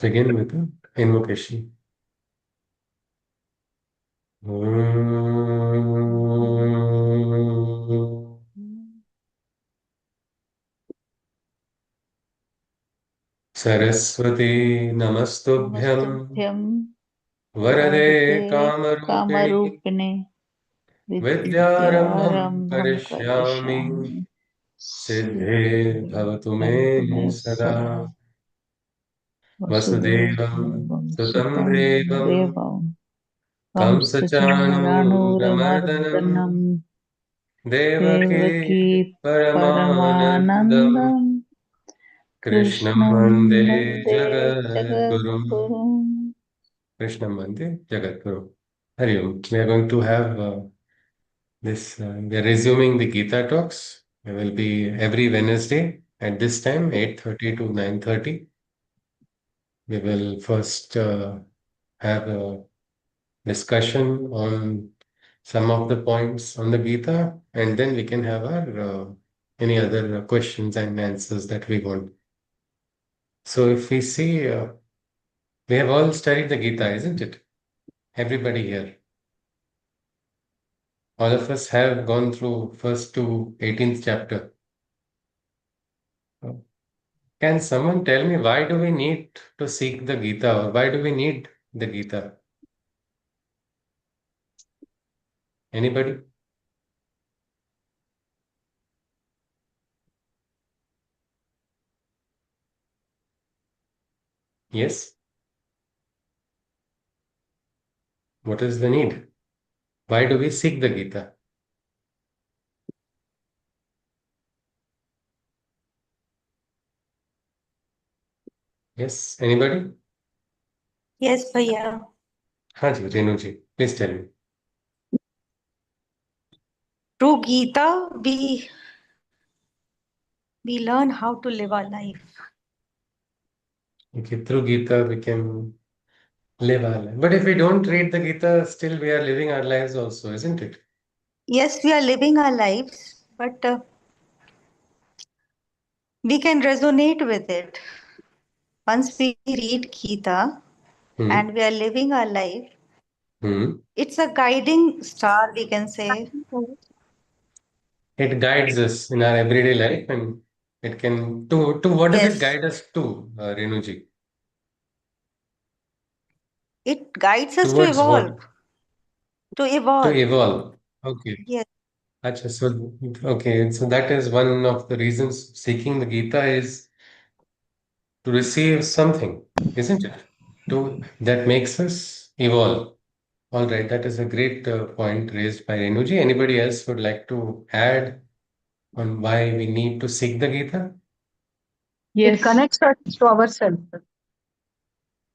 Begin with the invocation. Saraswati Namastubhyam Varade Kamarupini Vidyarambham Karishyami Siddhe Bhavatu Me Sada Vasudevam Sutam Devam Kamsachanuramardanam Devaki Paramanandam Krishnam Vande Jagadgurum. Krishnam Vande Jagadguru. Hari Om. We are going to have we are resuming the Gita talks. It will be every Wednesday at this time, 8:30 to 9:30. We will first have a discussion on some of the points on the Gita, and then we can have our any other questions and answers that we want. So if we see, we have all studied the Gita, isn't it? Everybody here. All of us have gone through first to 18th chapter. Can someone tell me why do we need to seek the Gita, or why do we need the Gita? Anybody? Yes? What is the need? Why do we seek the Gita? Yes? Anybody? Yes, Bhaiya. Haji, Renuji, please tell me. Through Gita, we learn how to live our life. Okay, through Gita we can live our life. But if we don't read the Gita, still we are living our lives also, isn't it? Yes, we are living our lives, but we can resonate with it. Once we read Gita and we are living our life, it's a guiding star, we can say. It guides us in our everyday life, and it can to what does it Yes, guide us to, Renuji? it guides us to Towards what? evolve. To To evolve. evolve. Okay. Yes. Acha, so okay, so that is one of the reasons seeking the Gita is to receive something, isn't it? To that makes us evolve. All right, that is a great point raised by Renuji. Anybody else would like to add on why we need to seek the Gita? It connects us to ourselves.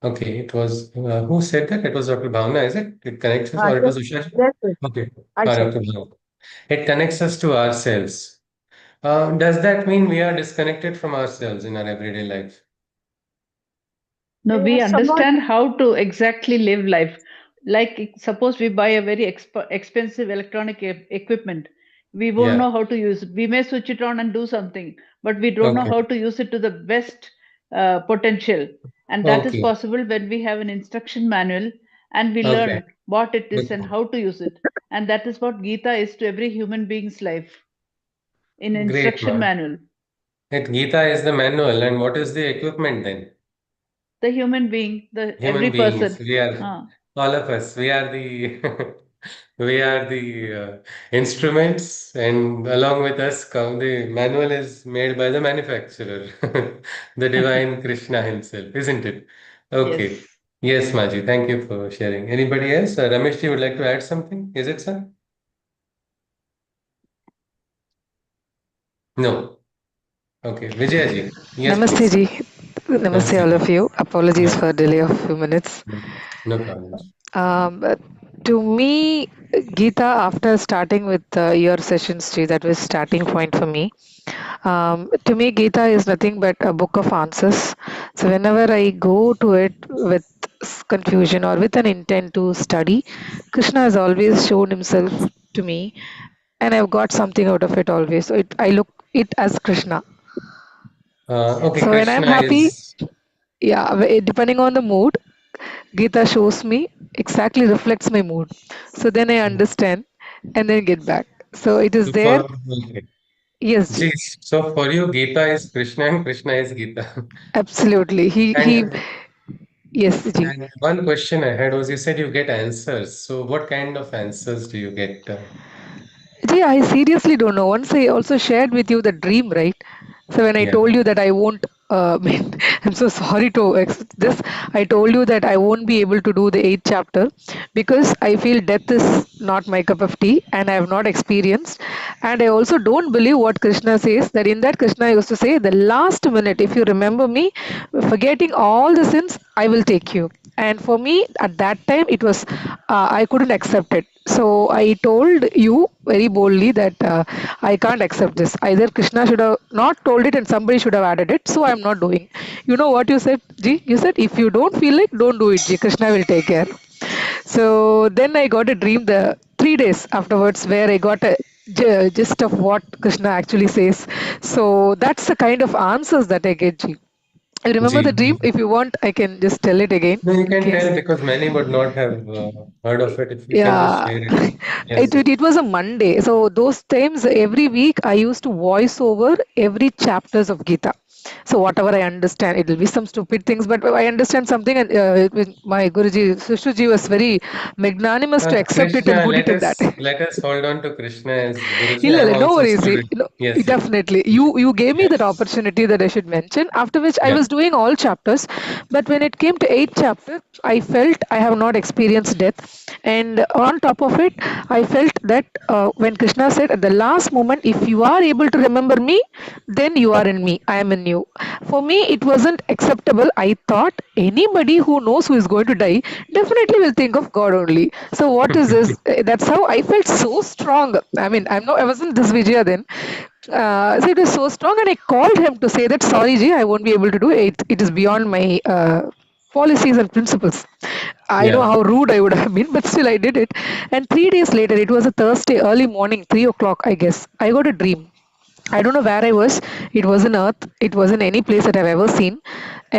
Okay, it was who said that? It was Dr. Bhavna, is it? It connects us, or it was Yes, Usha? yes, Okay, I said. Dr. Bhavna. It connects us to ourselves. Does that mean we are disconnected from ourselves in our everyday life? No, We somewhat. understand how to exactly live life. Like, suppose we buy a very expensive electronic equipment. We won't Yeah. know how to use it. We may switch it on and do something, but we don't know Okay. how to use it to the best potential. And that is Okay. possible when we have an instruction manual and we Okay. learn what it is Good and point. how to use it. And that is what Gita is to every human being's life in Great, instruction man. manual. It Gita is the manual, and what is the equipment then? The human being, the every Human beings. person. We are all of us. We are the we are the instruments, and along with us come the manual is made by the manufacturer, the divine Krishna himself, isn't it? Yes. Okay. Yes, Maji. Thank you for sharing. Anybody else? Ramesh, you would like to add something? Is it, sir? No. Okay. Vijayaji. Yes, Namaste please. ji. Namaste Namaste. all of you. Apologies Namaste. for delay of few minutes. No problem. But to me, Gita, after starting with your sessions, Ji, that was starting point for me. To me, Gita is nothing but a book of answers. So whenever I go to it with confusion or with an intent to study, Krishna has always shown himself to me, and I've got something out of it always. So I look it as Krishna. Okay, So when I'm Krishna happy, is Yeah, depending on the mood, Gita shows me, exactly reflects my mood. So then I understand and then get back. So it is So there. okay. Yes, Ji. See, so for you, Gita is Krishna and Krishna is Gita. Absolutely. And Yes, Ji. and one question I had was you said you get answers. So what kind of answers do you get? Gee, I seriously don't know. Once I also shared with you the dream, right? So when I Yeah. told you that I won't, I'm so sorry to this. I told you that I won't be able to do the eighth chapter because I feel death is not my cup of tea and I have not experienced. And I also don't believe what Krishna says. That in that Krishna used to say, the last minute, if you remember me, forgetting all the sins, I will take you. And for me, at that time, it was I couldn't accept it. So I told you very boldly that I can't accept this. Either Krishna should have not told it and somebody should have added it. So I'm not doing. You know what you said, Ji? You said if you don't feel like, don't do it, Ji. Krishna will take care. So then I got a dream the 3 days afterwards where I got a gist of what Krishna actually says. So that's the kind of answers that I get, Ji. You remember the G. dream? If you want, I can just tell it again No, you in can case. tell because many would not have heard of it. If you can just Yeah, share it. Yes, it was a Monday. So those times every week I used to voice over every chapters of Gita. So whatever I understand, it will be some stupid things, but I understand something. And my Guruji, Sushruji was very magnanimous to accept it and Krishna, put it in that. let us hold on to Krishna as Guruji. I ಇಲ್ಲ am ಇಲ್ಲ, no also a worries. student. No, Yes, yes, definitely. You gave me yes, that opportunity that I should mention. After which I yeah. was doing all chapters, but when it came to eighth chapter, I felt I have not experienced death, and on top of it, I felt that when Krishna said at the last moment, if you are able to remember me, then you are in me. I am in you. For me, it wasn't acceptable. I thought anybody who knows who is going to die definitely will think of God only. So what is this? That's how I felt so strong. I mean, I wasn't this Vijaya then. So it was so strong, and I called him to say that sorry, Ji, I won't be able to do it. It is beyond my policies and principles. I know Yeah. how rude I would have been, but still I did it. And 3 days later, it was a Thursday, early morning, 3 o'clock, I guess. I got a dream. I don't know where I was. It was in Earth. It wasn't any place that I've ever seen.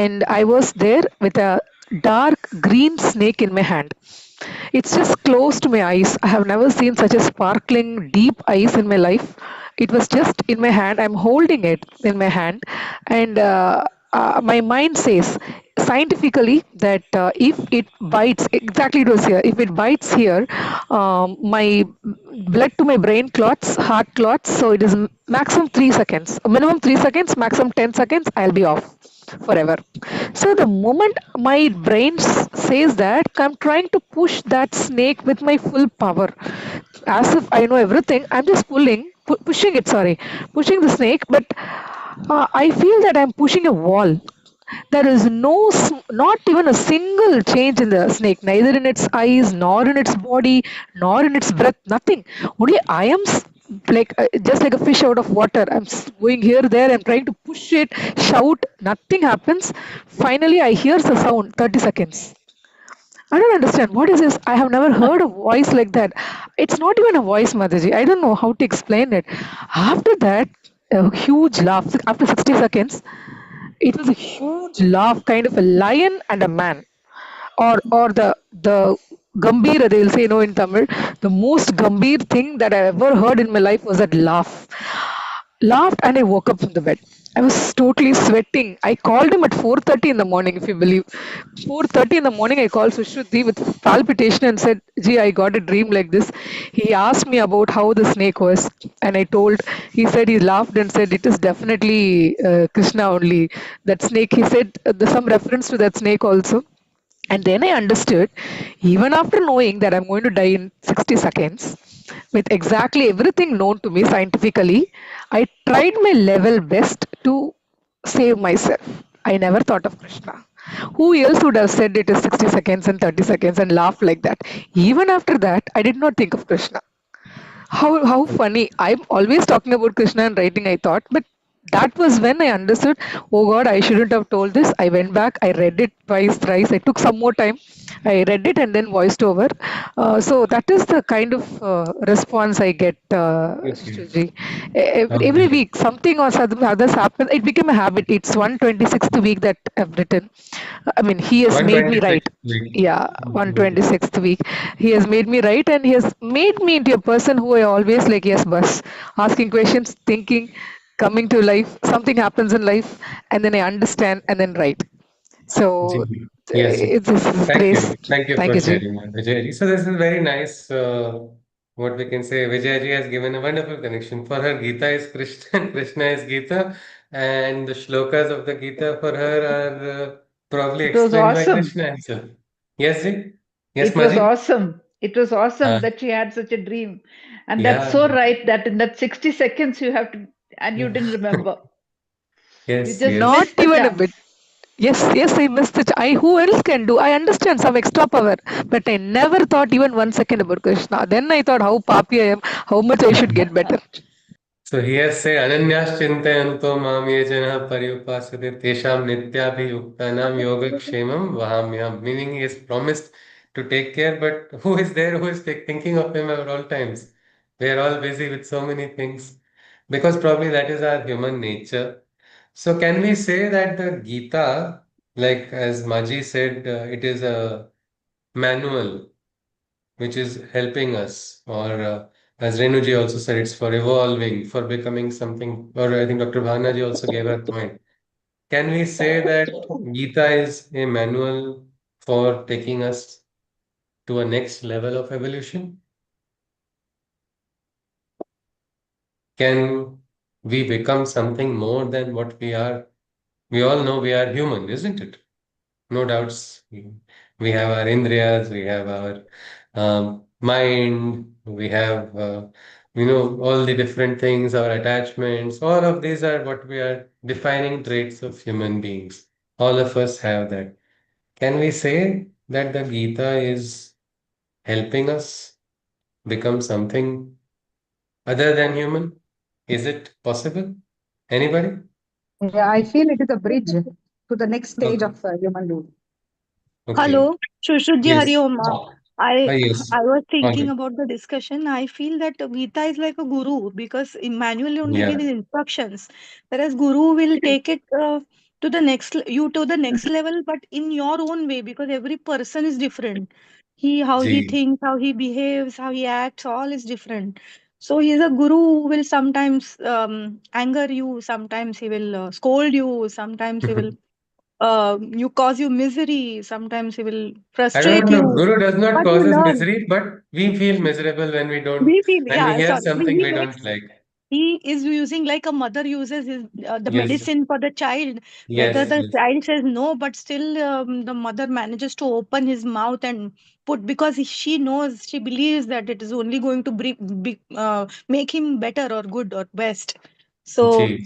And I was there with a dark green snake in my hand. It's just close to my eyes. I have never seen such a sparkling, deep eyes in my life. It was just in my hand. I'm holding it in my hand. And my mind says scientifically that if it bites, exactly it was here, if it bites here, my blood to my brain clots, heart clots. So it is maximum 3 seconds, minimum 3 seconds, maximum 10 seconds, I'll be off forever. So the moment my brain says that, I'm trying to push that snake with my full power. As if I know everything, I'm just pushing it, sorry, pushing the snake, but I feel that I'm pushing a wall. There is not even a single change in the snake, neither in its eyes, nor in its body, nor in its breath, nothing. Only I am like just like a fish out of water. I'm going here, there, I'm trying to push it, shout, nothing happens. Finally, I hear the sound, 30 seconds. I don't understand. What is this? I have never heard a voice like that. It's not even a voice, Mataji. I don't know how to explain it. After that, a huge laugh. After 60 seconds, it was a huge laugh, kind of a lion and a man, or the gambira they'll say, in Tamil. The most gambir thing that I ever heard in my life was that laugh. Laughed, and I woke up from the bed. I was totally sweating. I called him at 4:30 in the morning, if you believe. 4:30 in the morning, I called Sushruti with palpitation and said, "Gee, I got a dream like this." He asked me about how the snake was, and I told. He said he laughed and said, "It is definitely Krishna only. That snake." He said there's some reference to that snake also. And then I understood, even after knowing that I'm going to die in 60 seconds, with exactly everything known to me scientifically, I tried my level best to save myself. I never thought of Krishna. Who else would have said it is 60 seconds and 30 seconds and laughed like that? Even after that, I did not think of Krishna. How funny. I'm always talking about Krishna and writing, I thought, but that was when I understood, oh God, I shouldn't have told this. I went back, I read it twice, thrice. I took some more time. I read it and then voiced over. So that is the kind of response I get, Okay. Shruji. Every Okay. week, something or something others happen. It became a habit. It's 126th week that I've written. I mean, he has made me 126 write. week. Yeah, Okay. 126th week. He has made me write and he has made me into a person who I always like, yes, bus, asking questions, thinking, coming to life. Something happens in life and then I understand and then write. So Ji. Yes. it's Thank grace. you. Thank you Thank for you, Ji. sharing that, Vijay. So this is very nice. What we can say, Vijay ji has given a wonderful connection. For her, Gita is Krishna and Krishna is Gita, and the shlokas of the Gita for her are probably It was explained by awesome. Krishna himself. Yes, ji? Yes, It was Maji? awesome. It was awesome Uh, that she had such a dream. And that's yeah. so right that in that 60 seconds you have to, and you didn't remember. You Yes, just yes. Not missed the even a chance. bit. Yes, yes, I missed it. Who else can do? I understand some extra power, but I never thought even 1 second about Krishna. Then I thought how papi I am, how much I should get better. So he has said, Ananyas chintayanto mam ye janah paryupasate tesham nityabhiyuktanam yogakshemam vahamyam. Meaning he has promised to take care, but who is there who is thinking of him at all times? We are all busy with so many things because probably that is our human nature. So can we say that the Gita, like as Maji said, it is a manual which is helping us, or as Renuji also said, it's for evolving, for becoming something, or I think Dr. Bhanaji also gave a point. Can we say that Gita is a manual for taking us to a next level of evolution? Can we become something more than what we are? We all know we are human, isn't it? No doubts. We have our indriyas, we have our mind, we have, all the different things, our attachments. All of these are what we are defining traits of human beings. All of us have that. Can we say that the Gita is helping us become something other than human? Is it possible? Anybody? Yeah, I feel it is a bridge to the next stage Okay. of human being. Okay. Hello, Shushruji Yes. Hari Om. I Yes. I was All thinking right. about the discussion. I feel that Gita is like a guru because Emmanuel only Yeah. gives instructions, whereas Guru will take it to the you to the next level, but in your own way because every person is different. How he Ji. thinks, how he behaves, how he acts, all is different. So he is a guru who will sometimes anger you, sometimes he will scold you, sometimes he will you cause you misery, sometimes he will I don't frustrate know. you, Guru does not but cause you us learn. misery, but we feel miserable when we don't, We feel, when we yeah, hear sorry, something he we makes, don't like. he is using like a mother uses his the Yes, medicine for the child, whether yes, the yes. child says no, but still the mother manages to open his mouth and put, because she knows, she believes that it is only going to make him better or good or best. So Ji,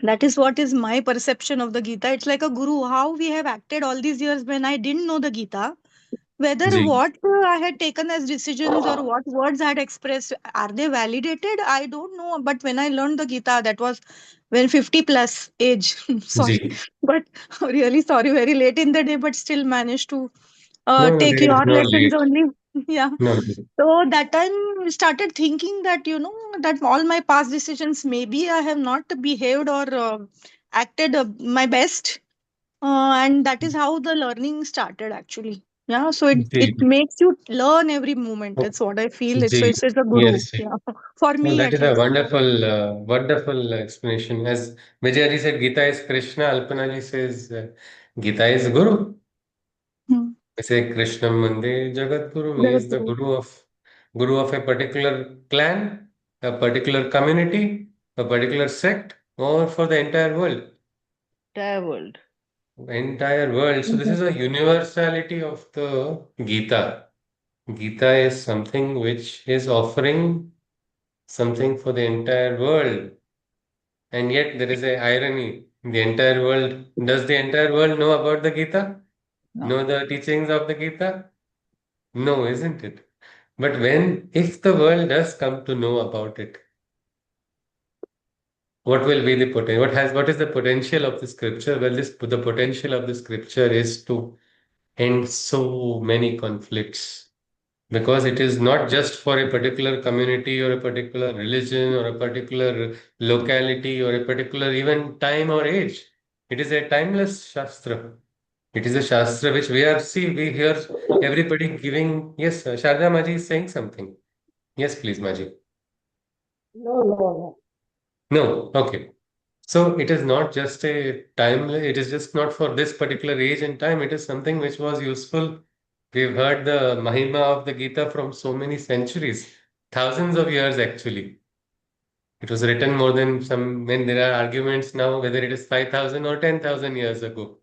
that is what is my perception of the Gita. It's like a guru. How we have acted all these years when I didn't know the Gita, whether ji. what I had taken as decisions or what words I had expressed, are they validated? I don't know. But when I learned the Gita, that was when 50 plus age. Sorry, Ji. but really sorry, very late in the day, but still managed to No, no, take there is your no lessons late. only. Yeah. No. So that time started thinking that, that all my past decisions, maybe I have not behaved or acted my best. And that is how the learning started actually. Yeah. So it Ji. makes you learn every moment. That's what I feel. It's, so Ji. it's a guru. Yes, ji. Yeah. For No, me that at is a least. wonderful, wonderful explanation. As Vijayji said, Gita is Krishna. Alpanaji says Gita is Guru. Hmm. We say Krishna Mande Jagat Guru. He Jagat is the Guru. guru of a particular clan, a particular community, a particular sect, or for the entire world. Entire world. Entire world. So this is a universality of the Gita. Gita is something which is offering something for the entire world. And yet there is a irony. The entire world, does the entire world know about the Gita? No. Know the teachings of the Gita? No, isn't it? But if the world does come to know about it, What will be the potential? What is the potential of the scripture? Well, the potential of the scripture is to end so many conflicts, because it is not just for a particular community or a particular religion or a particular locality or a particular even time or age. It is a timeless shastra. It is a shastra which we hear everybody giving. Yes, Sharda Maji is saying something. Yes, please, Maji. No. No, okay. So it is not just a time, it is just not for this particular age and time. It is something which was useful. We've heard the Mahima of the Gita from so many centuries, thousands of years actually. It was written more than when there are arguments now whether it is 5,000 or 10,000 years ago.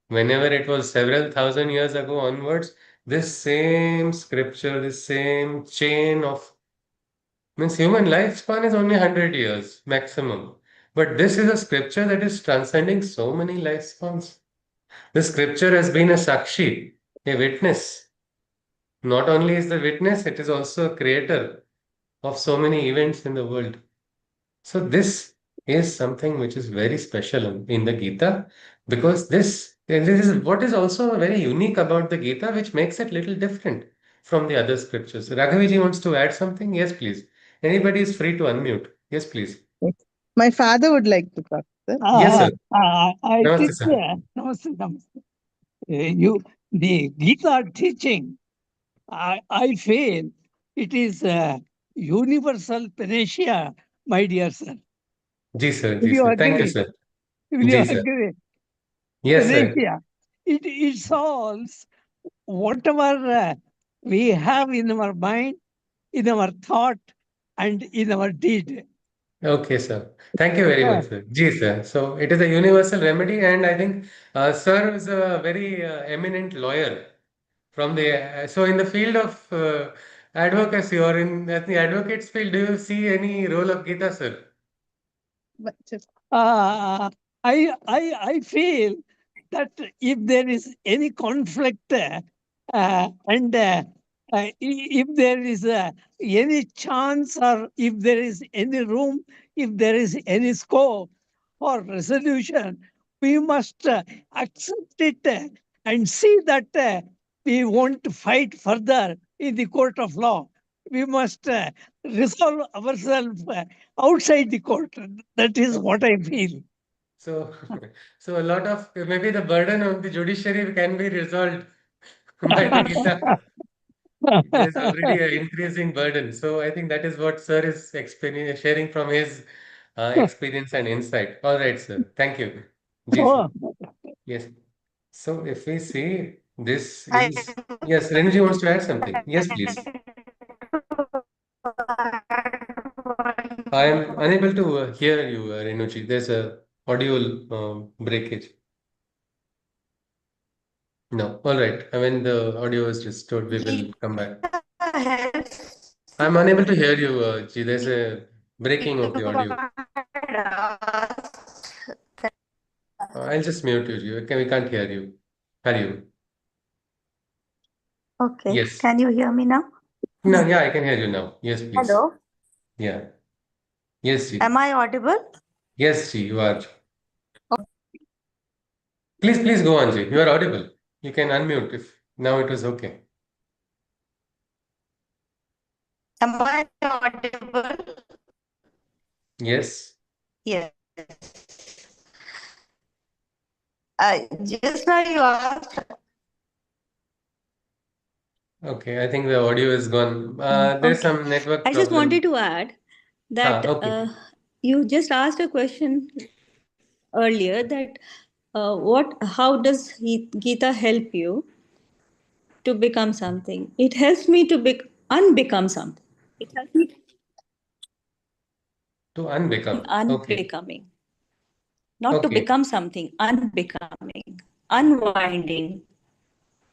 Whenever it was several thousand years ago onwards, this same scripture, this same chain of means human lifespan is only 100 years maximum. But this is a scripture that is transcending so many lifespans. The scripture has been a sakshi, a witness. Not only is the witness, it is also a creator of so many events in the world. So this is something which is very special in the Gita, because this is what is also very unique about the Gita, which makes it little different from the other scriptures. Raghaviji wants to add something? Yes, please. Anybody is free to unmute. Yes, please. My father would like to talk, sir. Yes, sir. I Namaste, think sir. namaste. The Gita teaching, I feel it is universal panacea, my dear sir. Ji, sir. Will Ji, you sir. Thank you, agree? sir. Will you Ji, sir. agree? Yes, sir. Panacea. It solves whatever we have in our mind, in our thought, and in our deed. Okay, sir. Thank you very much, sir. Ji, sir. So it is a universal remedy, and I think sir is a very eminent lawyer from so in the field of advocacy or in the advocates field, do you see any role of Gita, sir? But just I feel that if there is any conflict and if there is any chance or if there is any room, if there is any scope for resolution, we must accept it and see that we won't fight further in the court of law. We must resolve ourselves outside the court. That is what I feel. So, so a lot of maybe the burden of the judiciary can be resolved by the Gita. There's already an increasing burden. So I think that is what sir is sharing from his experience and insight. All right, sir. Thank you. Ji, sir. Yes. So if we see this is yes, Renji wants to add something. Yes, please. I am unable to hear you, Renuji. There's a audio breakage. No. All right. When the audio is restored, we will come back. I'm unable to hear you, Ji. There's a breaking of the audio. I'll just mute you. Okay, we can't hear you. Are you? Okay. Yes. Can you hear me now? No, yeah, I can hear you now. Yes, please. Hello. Yeah. Yes, Ji. Am I audible? Yes, Ji, you are. Please go on, Ji. You are audible. You can unmute if now it was okay. Am I audible? Yes. Yes. Just now you asked. Okay, I think the audio is gone. There's Okay. some network I just problem. wanted to add that Okay. you just asked a question earlier that how does Gita help you to become something? It helps me to unbecome something. It helps me To unbecome. Okay. unbecoming. Not to Okay. become something, unbecoming, unwinding.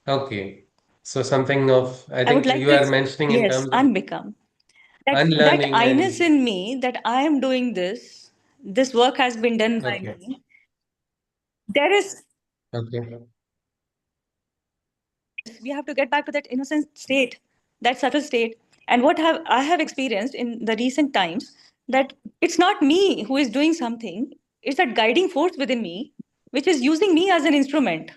Okay. So something of, I I would think like you to, are mentioning in yes, terms of unbecome. That unlearning I-ness and in me that I am doing this work has been done by okay. me. There is, Okay. we have to get back to that innocent state, that subtle state. And what I have experienced in the recent times, that it's not me who is doing something, it's that guiding force within me which is using me as an instrument.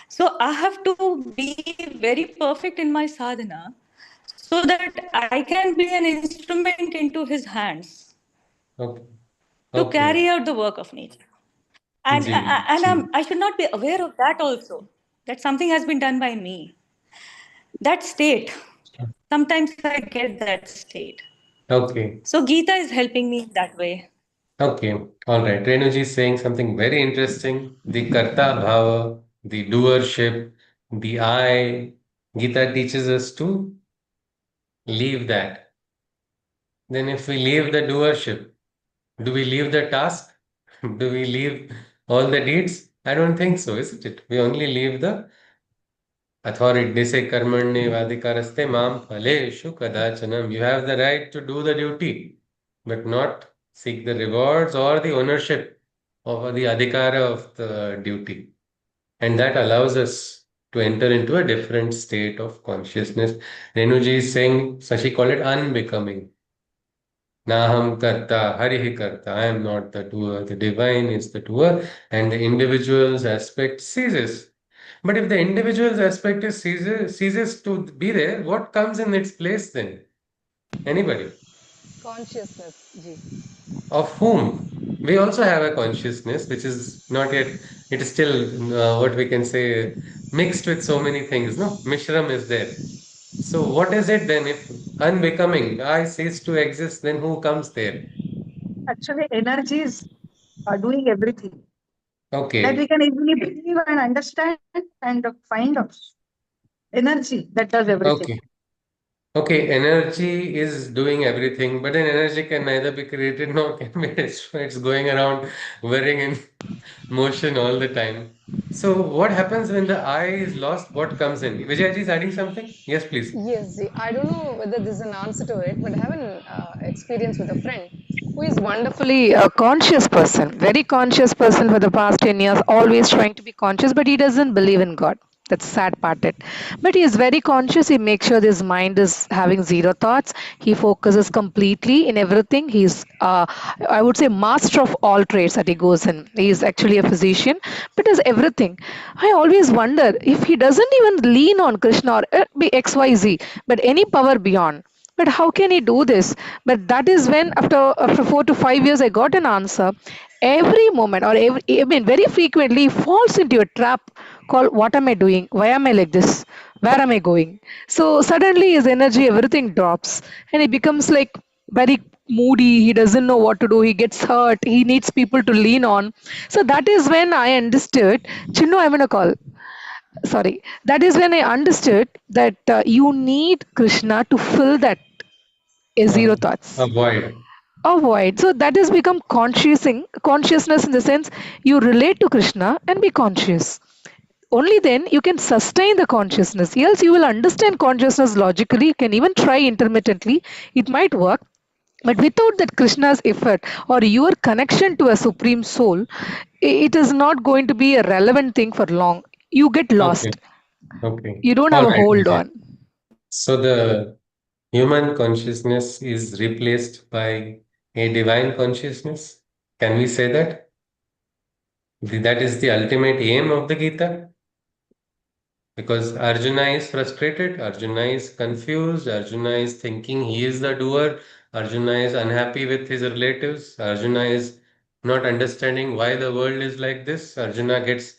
So I have to be very perfect in my sadhana so that I can be an instrument into his hands Okay. to Okay. carry out the work of nature. And, Ji, and ji. I should not be aware of that also, that something has been done by me. That state, sometimes I get that state. Okay. So Gita is helping me that way. Okay. All right. Renuji is saying something very interesting. The karta bhava, the doership, the I. Gita teaches us to leave that. Then if we leave the doership, do we leave the task? Do we leave all the deeds? I don't think so, isn't it? We only leave the authority. They say karmanye vadikaraste mam phaleshu kadachanam. You have the right to do the duty, but not seek the rewards or the ownership of the adhikara of the duty. And that allows us to enter into a different state of consciousness. Renuji is saying, so she called it unbecoming. Naham karta, harihi karta. I am not the doer. The divine is the doer, and the individual's aspect ceases. But if the individual's aspect is ceases to be there, what comes in its place then? Anybody? Consciousness, Ji. Of whom? We also have a consciousness, which is not yet, it is still what we can say mixed with so many things. No, Mishram is there. So what is it then? If unbecoming, I cease to exist, then who comes there? Actually, energies are doing everything that we Okay. can easily believe and understand and find out. Energy that does everything. Okay. Okay, energy is doing everything, but then energy can neither be created nor can be destroyed. It's going around whirring in motion all the time. So what happens when the I is lost? What comes in? Vijayaji is adding something? Yes, please. Yes, Ji. I don't know whether this is an answer to it, but I have an experience with a friend who is wonderfully a conscious person, very conscious person for the past 10 years, always trying to be conscious, but he doesn't believe in God. That's the sad part. It, but he is very conscious. He makes sure his mind is having zero thoughts. He focuses completely in everything. He's, I would say, master of all trades that he goes in. He is actually a physician, but does everything. I always wonder if he doesn't even lean on Krishna or be XYZ, but any power beyond. But how can he do this? But that is when, after 4 to 5 years, I got an answer. Every moment, or I mean, very frequently, he falls into a trap called, "What am I doing? Why am I like this? Where am I going?" So suddenly, his energy, everything drops, and he becomes like very moody. He doesn't know what to do. He gets hurt. He needs people to lean on. So that is when I understood. Chinnu, I'm gonna call. Sorry. That is when I understood that you need Krishna to fill that zero thoughts. Avoid. Avoid. So that has become consciousness in the sense you relate to Krishna and be conscious. Only then you can sustain the consciousness. Else you will understand consciousness logically. You can even try intermittently. It might work. But without that Krishna's effort or your connection to a supreme soul, it is not going to be a relevant thing for long. You get Okay. lost. Okay. You don't All have a right, hold Vijay. on. So the human consciousness is replaced by a divine consciousness. Can we say that? That is the ultimate aim of the Gita? Because Arjuna is frustrated, Arjuna is confused, Arjuna is thinking he is the doer, Arjuna is unhappy with his relatives, Arjuna is not understanding why the world is like this. Arjuna gets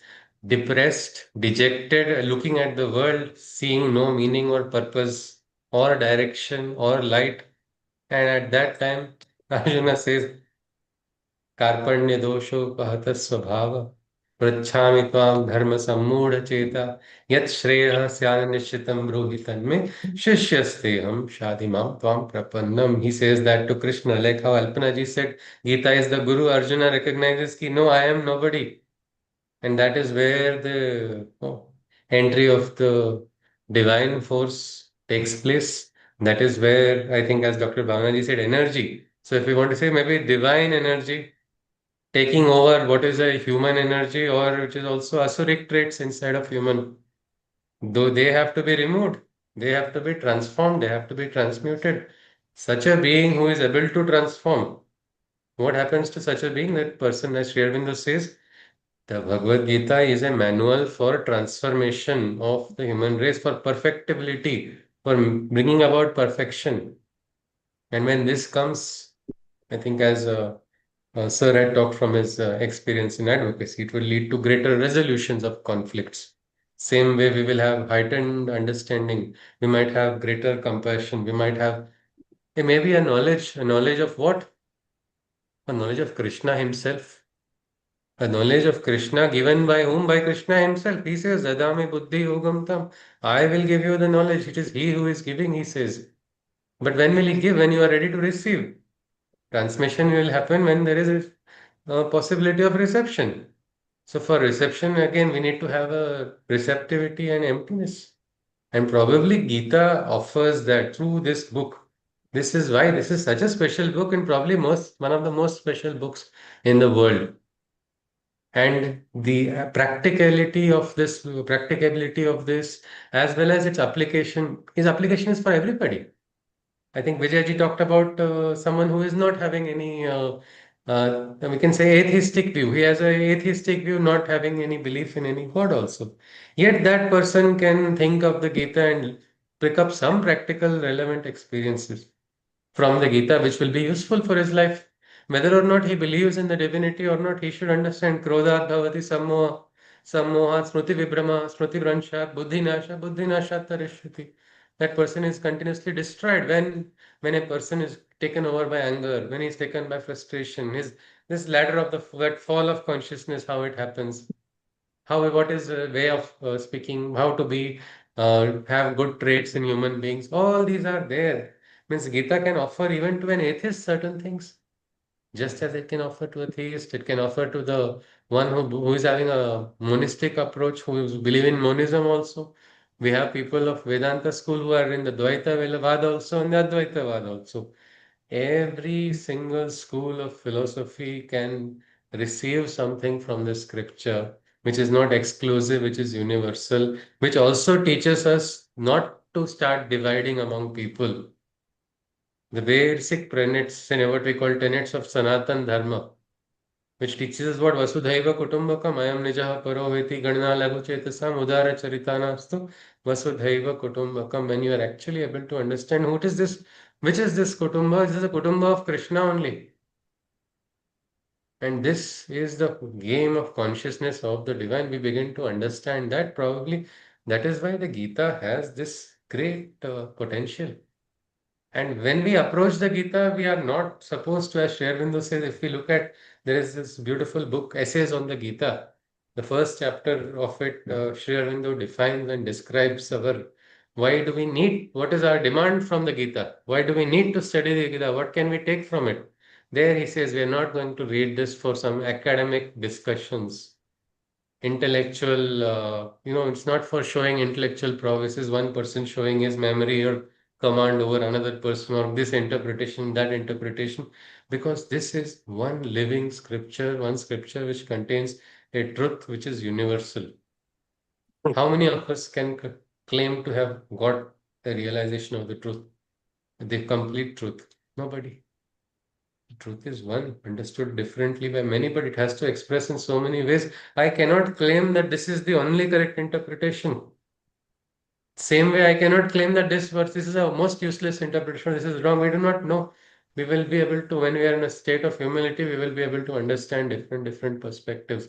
depressed, dejected, looking at the world, seeing no meaning or purpose or direction or light. And at that time, Arjuna says, कार्पण्य दोषोपहत स्वभाव पृच्छामि त्वां धर्म सम्मूढ़ चेता यत् श्रेयः स्यात् निश्चितं ब्रूहि तन्मे शिष्यस्तेहं शाधिमां त्वां प्रपन्नम. He says that to Krishna, like how Alpana ji said Gita is the guru. Arjuna recognizes ki no, I am nobody, and that is where the entry of the divine force takes place. That is where I think, as Dr. Bhavana ji said, energy. So if we want to say maybe divine energy taking over what is a human energy or which is also asuric traits inside of human, though they have to be removed, they have to be transformed, they have to be transmuted. Such a being who is able to transform What happens to such a being? That person, as Sri Aurobindo says, the Bhagavad Gita is a manual for transformation of the human race, for perfectibility, for bringing about perfection. And when this comes, I think as Sir had talked from his experience in advocacy, it will lead to greater resolutions of conflicts. Same way, we will have heightened understanding. We might have greater compassion. We might have maybe a knowledge of what? A knowledge of Krishna himself. A knowledge of Krishna given by whom? By Krishna himself. He says, Dadami buddhi yogam tam. I will give you the knowledge. It is he who is giving, he says. But when will he give? When you are ready to receive. Transmission will happen when there is a possibility of reception. So for reception, again, we need to have a receptivity and emptiness. And probably Gita offers that through this book. This is why this is such a special book and probably one of the most special books in the world. And the practicability of this, as well as its application, his application is for everybody. I think Vijayji talked about someone who is not having any, we can say, atheistic view. He has a atheistic view, not having any belief in any God also. Yet that person can think of the Gita and pick up some practical, relevant experiences from the Gita, which will be useful for his life. Whether or not he believes in the divinity or not, he should understand Krodhat Bhavati Sammohat Smriti Vibrama Smriti Vransha Buddhi Nasha Tarishriti. That person is continuously destroyed when a person is taken over by anger, when he is taken by frustration. This ladder of that fall of consciousness, how it happens, what is a way of speaking, how to be have good traits in human beings. All these are there. Means Gita can offer even to an atheist certain things, just as it can offer to a theist. It can offer to the one who is having a monistic approach, who believe in monism also. We have people of Vedanta school who are in the Dvaita Vada also and the Advaita Vada also. Every single school of philosophy can receive something from the scripture, which is not exclusive, which is universal, which also teaches us not to start dividing among people. The basic tenets and what we call tenets of Sanatan Dharma, which teaches us what Vasudhaiva Kutumbakam, Ayam Nijaha Paro Veti Ganna Lagu Chetasam Udara Charitanastu Vasudhaiva Kutumbakam. When you are actually able to understand who it is this, which is this Kutumba, this is the Kutumba of Krishna only. And this is the game of consciousness of the divine. We begin to understand that probably that is why the Gita has this great potential. And when we approach the Gita, we are not supposed to, as Sri Aurobindo says, if we look at, there is this beautiful book, Essays on the Gita. The first chapter of it, Sri Aurobindo defines and describes why do we need, what is our demand from the Gita? Why do we need to study the Gita? What can we take from it? There he says, we are not going to read this for some academic discussions, intellectual, it's not for showing intellectual prowesses, one person showing his memory or command over another person, or this interpretation, that interpretation, because this is one living scripture, one scripture which contains a truth which is universal. How many of us can claim to have got the realization of the truth, the complete truth? Nobody. Truth is one, understood differently by many, but it has to express in so many ways. I cannot claim that this is the only correct interpretation. Same way, I cannot claim that this is a most useless interpretation, this is wrong. We do not know. We will be able to, when we are in a state of humility, we will be able to understand different perspectives.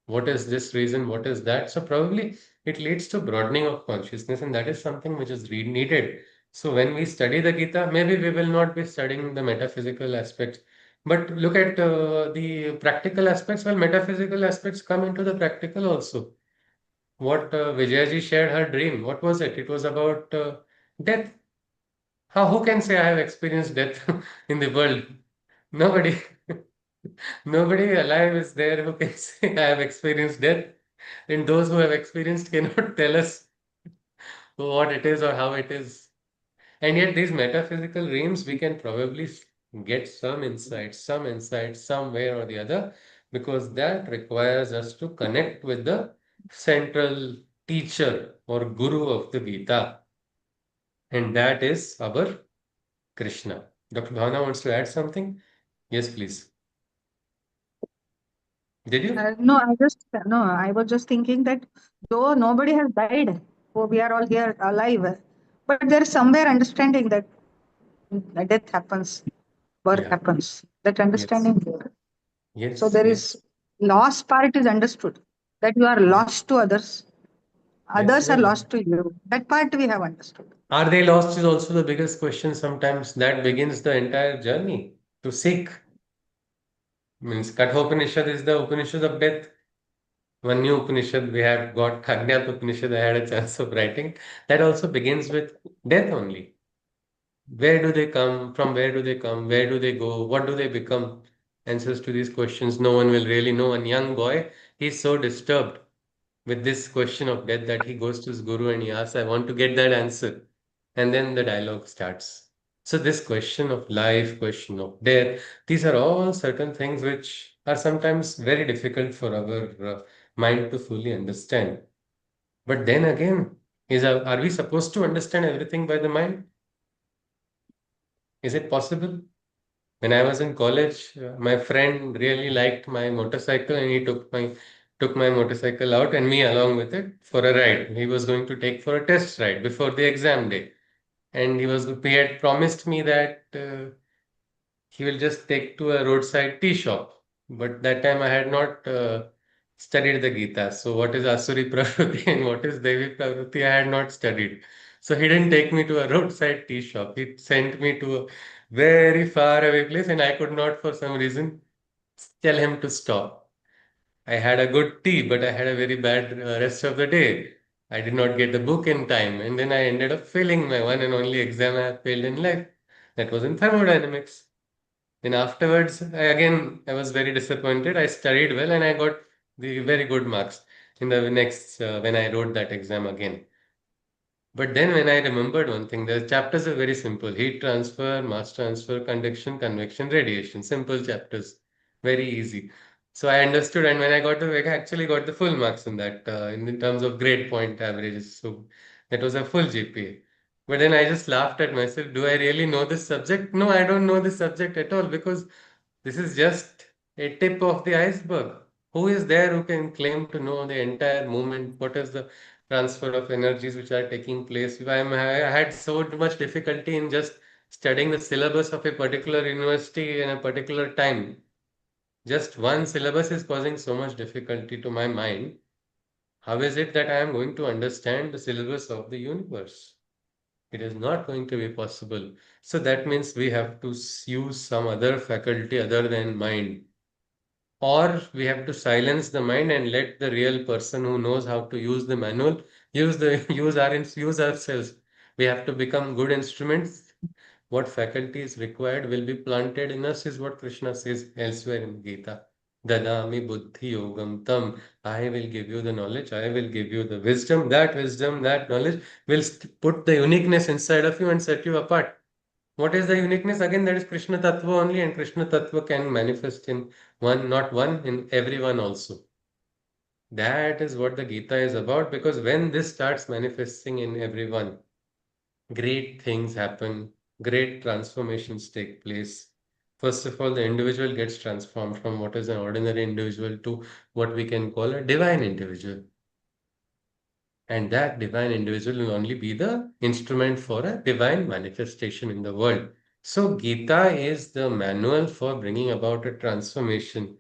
What is this reason? What is that? So probably it leads to broadening of consciousness, and that is something which is needed. So when we study the Gita, maybe we will not be studying the metaphysical aspects, but look at the practical aspects. Well, metaphysical aspects come into the practical also. What Vijayaji shared her dream. What was it? It was about death. Who can say I have experienced death in the world? Nobody. Nobody alive is there who can say I have experienced death. And those who have experienced cannot tell us what it is or how it is. And yet, these metaphysical realms, we can probably get some insight, some way or the other, because that requires us to connect with the central teacher or guru of the Gita, and that is our Krishna. Dr. Bhavana wants to add something? Yes, please. Did you? No, I was just thinking that though nobody has died, oh, we are all here alive, but there is somewhere understanding that death happens, birth Yeah. happens. That Yes. understanding there. So Yes. there Yes. is loss part is understood, that you are lost to others, Yes. others are lost to you. That part we have understood. Are they lost is also the biggest question sometimes that begins the entire journey to seek. Means Kathopanishad is the Upanishad of death. One new Upanishad we have got, Kagnyat Upanishad, I had a chance of writing. That also begins with death only. Where do they come? From where do they come? Where do they go? What do they become? Answers to these questions no one will really know. And young boy, he's so disturbed with this question of death that he goes to his guru and he asks, I want to get that answer. And then the dialogue starts. So, this question of life, question of death, these are all certain things which are sometimes very difficult for our mind to fully understand. But then again, are we supposed to understand everything by the mind? Is it possible? When I was in college, my friend really liked my motorcycle and he took my motorcycle out and me along with it for a ride. He was going to take for a test ride before the exam day. And he had promised me that he will just take to a roadside tea shop. But that time I had not studied the Gita. So what is Asuri Pravriti and what is Devi Pravriti, I had not studied. So he didn't take me to a roadside tea shop. He sent me to a very far away place and I could not for some reason tell him to stop. I had a good tea, but I had a very bad rest of the day. I did not get the book in time, and then I ended up failing my one and only exam I have failed in life. That was in thermodynamics. Then afterwards, I was very disappointed. I studied well and I got the very good marks in the next when I wrote that exam again. But then when I remembered one thing, the chapters are very simple. Heat transfer, mass transfer, conduction, convection, radiation. Simple chapters. Very easy. So I understood and when I actually got the full marks in that in terms of grade point averages. So that was a full GPA. But then I just laughed at myself. Do I really know this subject? No, I don't know this subject at all because this is just a tip of the iceberg. Who is there who can claim to know the entire movement? What is the transfer of energies which are taking place? I had so much difficulty in just studying the syllabus of a particular university in a particular time. Just one syllabus is causing so much difficulty to my mind. How is it that I am going to understand the syllabus of the universe? It is not going to be possible. So that means we have to use some other faculty other than mind. Or we have to silence the mind and let the real person who knows how to use the manual use ourselves. We have to become good instruments. What faculty is required will be planted in us, is what Krishna says elsewhere in Gita. Dadami buddhi yogam tam. I will give you the knowledge. I will give you the wisdom, that knowledge will put the uniqueness inside of you and set you apart. What is the uniqueness? Again, that is Krishna Tattva only, and Krishna Tattva can manifest in one, not one, in everyone also. That is what the Gita is about, because when this starts manifesting in everyone, great things happen, great transformations take place. First of all, the individual gets transformed from what is an ordinary individual to what we can call a divine individual. And that divine individual will only be the instrument for a divine manifestation in the world. So, Gita is the manual for bringing about a transformation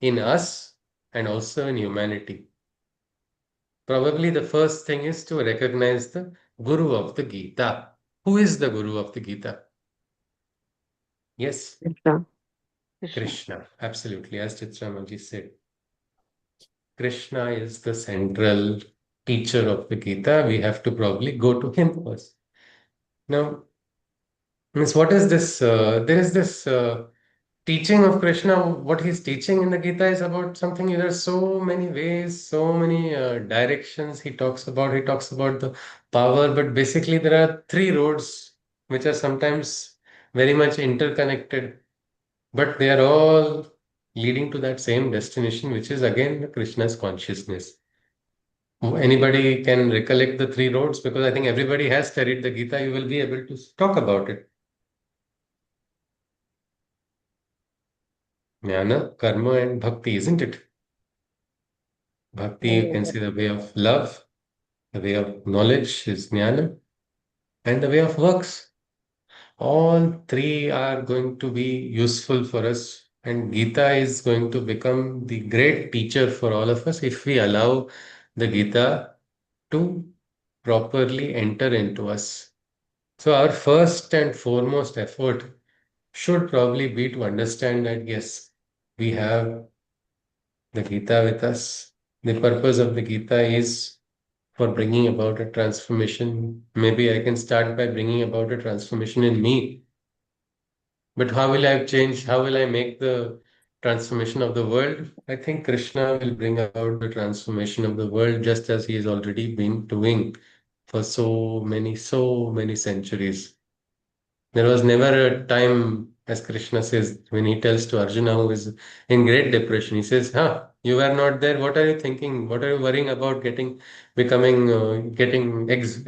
in us and also in humanity. Probably the first thing is to recognize the Guru of the Gita. Who is the Guru of the Gita? Yes, Krishna. Krishna. Absolutely, as Chitramaji said. Krishna is the central teacher of the Gita. We have to probably go to him first. Now, means what is this? There is this teaching of Krishna. What he's teaching in the Gita is about something. There are so many ways, so many directions he talks about. He talks about the power, but basically there are three roads which are sometimes very much interconnected, but they are all leading to that same destination, which is again Krishna's consciousness. Anybody can recollect the three roads because I think everybody has studied the Gita. You will be able to talk about it. Jnana, karma, and bhakti, isn't it? Bhakti, you can see the way of love, the way of knowledge is jnana, and the way of works. All three are going to be useful for us, and Gita is going to become the great teacher for all of us if we allow the Gita to properly enter into us. So, our first and foremost effort should probably be to understand that yes, we have the Gita with us. The purpose of the Gita is for bringing about a transformation. Maybe I can start by bringing about a transformation in me. But how will I change? How will I make the transformation of the world? I think Krishna will bring about the transformation of the world just as he has already been doing for so many centuries. There was never a time, as Krishna says, when he tells to Arjuna, who is in great depression, he says, "Huh, you were not there. What are you thinking? What are you worrying about getting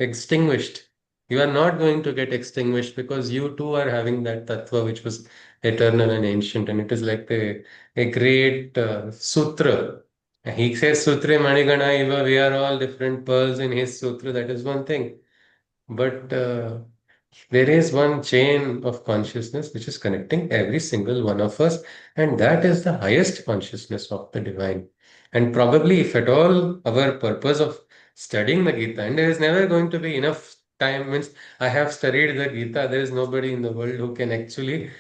extinguished? You are not going to get extinguished because you too are having that tattva which was eternal and ancient, and it is like a great sutra. He says, Sutre Manigana Iva, we are all different pearls in his sutra. That is one thing. But there is one chain of consciousness which is connecting every single one of us, and that is the highest consciousness of the divine. And probably, if at all, our purpose of studying the Gita, and there is never going to be enough time, means I have studied the Gita, there is nobody in the world who can actually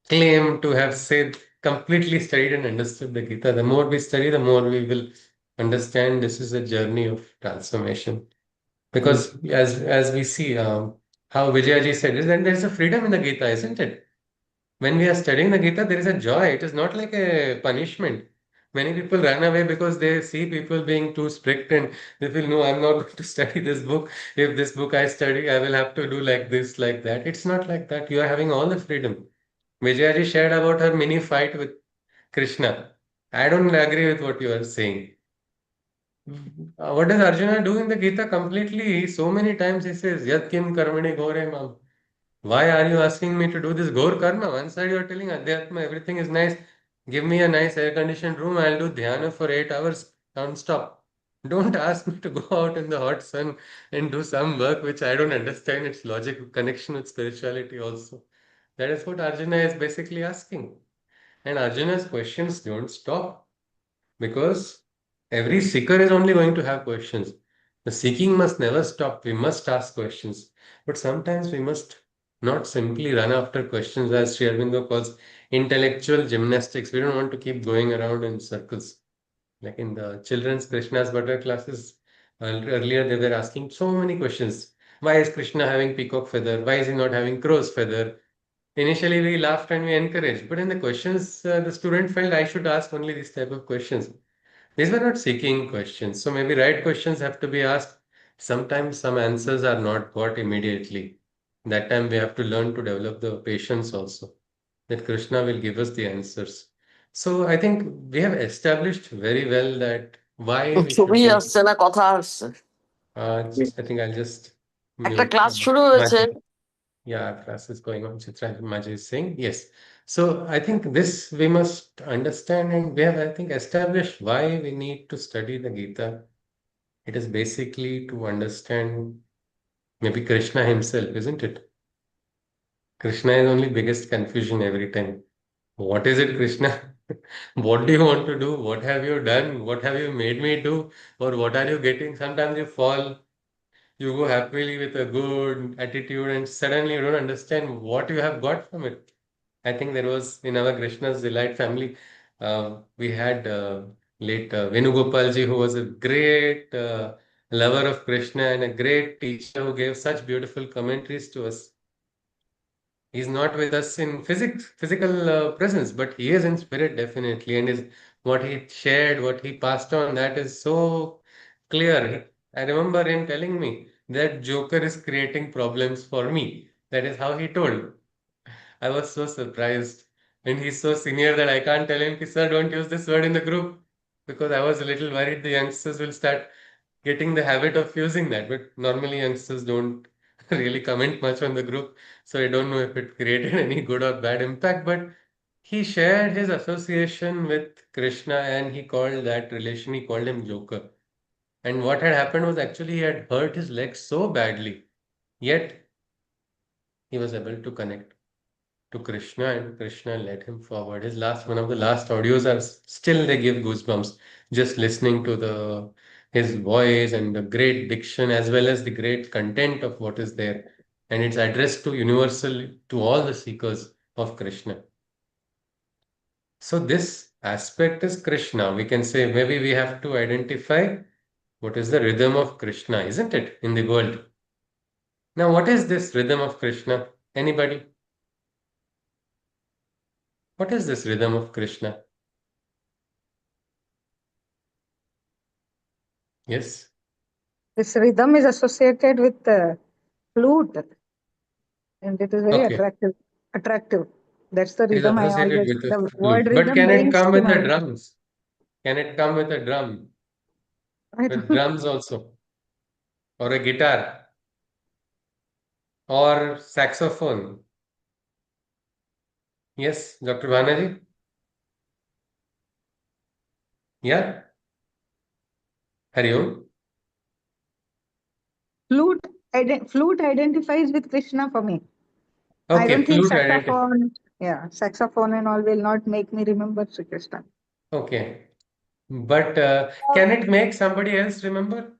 claim to have said completely studied and understood the Gita. The more we study, the more we will understand this is a journey of transformation. Because as we see how Vijayaji said is that there is a freedom in the Gita, isn't it? When we are studying the Gita, there is a joy. It is not like a punishment. Many people run away because they see people being too strict and they feel, no, I'm not going to study this book. If this book I study, I will have to do like this, like that. It's not like that. You are having all the freedom. Vijayaji shared about her mini fight with Krishna. I don't agree with what you are saying. What does Arjuna do in the Gita completely? So many times he says, Yat kim karmani gore mam. Why are you asking me to do this gore karma? One side you are telling Adhyatma, everything is nice. Give me a nice air conditioned room. I'll do dhyana for 8 hours non-stop. Don't ask me to go out in the hot sun and do some work which I don't understand its logic connection with spirituality also. That is what Arjuna is basically asking. And Arjuna's questions don't stop. Because every seeker is only going to have questions. The seeking must never stop. We must ask questions. But sometimes we must not simply run after questions, as Sri Aurobindo calls intellectual gymnastics. We don't want to keep going around in circles. Like in the children's Krishna's butter classes, earlier they were asking so many questions. Why is Krishna having peacock feather? Why is he not having crow's feather? Initially, we laughed and we encouraged, but in the questions, the student felt I should ask only these type of questions. These were not seeking questions. So maybe right questions have to be asked. Sometimes some answers are not got immediately. That time we have to learn to develop the patience also, that Krishna will give us the answers. So I think we have established very well that why we should ছবি be. আসছে না, কথা আসছে, I think I'll just একটা mute. Class শুরু হয়েছে। Yeah, class is going on. Chitra Maji is saying yes. So I think this we must understand, and we have, I think, established why we need to study the Gita. It is basically to understand maybe Krishna himself, isn't it? Krishna is only biggest confusion every time. What is it, Krishna? What do you want to do? What have you done? What have you made me do? Or what are you getting? Sometimes you fall, you go happily with a good attitude, and suddenly you don't understand what you have got from it. I think there was in our Krishna's Delight family, we had late Venugopalji, who was a great lover of Krishna and a great teacher who gave such beautiful commentaries to us. He's not with us in physical presence, but he is in spirit definitely, and is what he shared, what he passed on, that is so clear. I remember him telling me that Joker is creating problems for me. That is how he told. I was so surprised. And he's so senior that I can't tell him, sir, don't use this word in the group. Because I was a little worried the youngsters will start getting the habit of using that. But normally youngsters don't really comment much on the group. So I don't know if it created any good or bad impact. But he shared his association with Krishna and he called that relation, he called him Joker. And what had happened was actually he had hurt his leg so badly, yet he was able to connect to Krishna and Krishna led him forward. His last one of the last audios are still they give goosebumps just listening to the his voice and the great diction as well as the great content of what is there. And it's addressed to universal to all the seekers of Krishna. So this aspect is Krishna. We can say maybe we have to identify what is the rhythm of Krishna, isn't it, in the world? Now, what is this rhythm of Krishna? Anybody? What is this rhythm of Krishna? Yes. This rhythm is associated with the flute, and it is very Okay. attractive. That's the It is rhythm I associated always, with the the word flute. But rhythm can it brings come to with my the mind. drums? Can it come with a drum? I With don't, drums also? Or a guitar? Or saxophone? Yes, Dr. Banaji? Yeah? Hari Om? flute identifies with Krishna for me. I Okay, don't think flute identity. saxophone and all will not make me remember Sri Krishna. Okay. But can it make somebody else remember?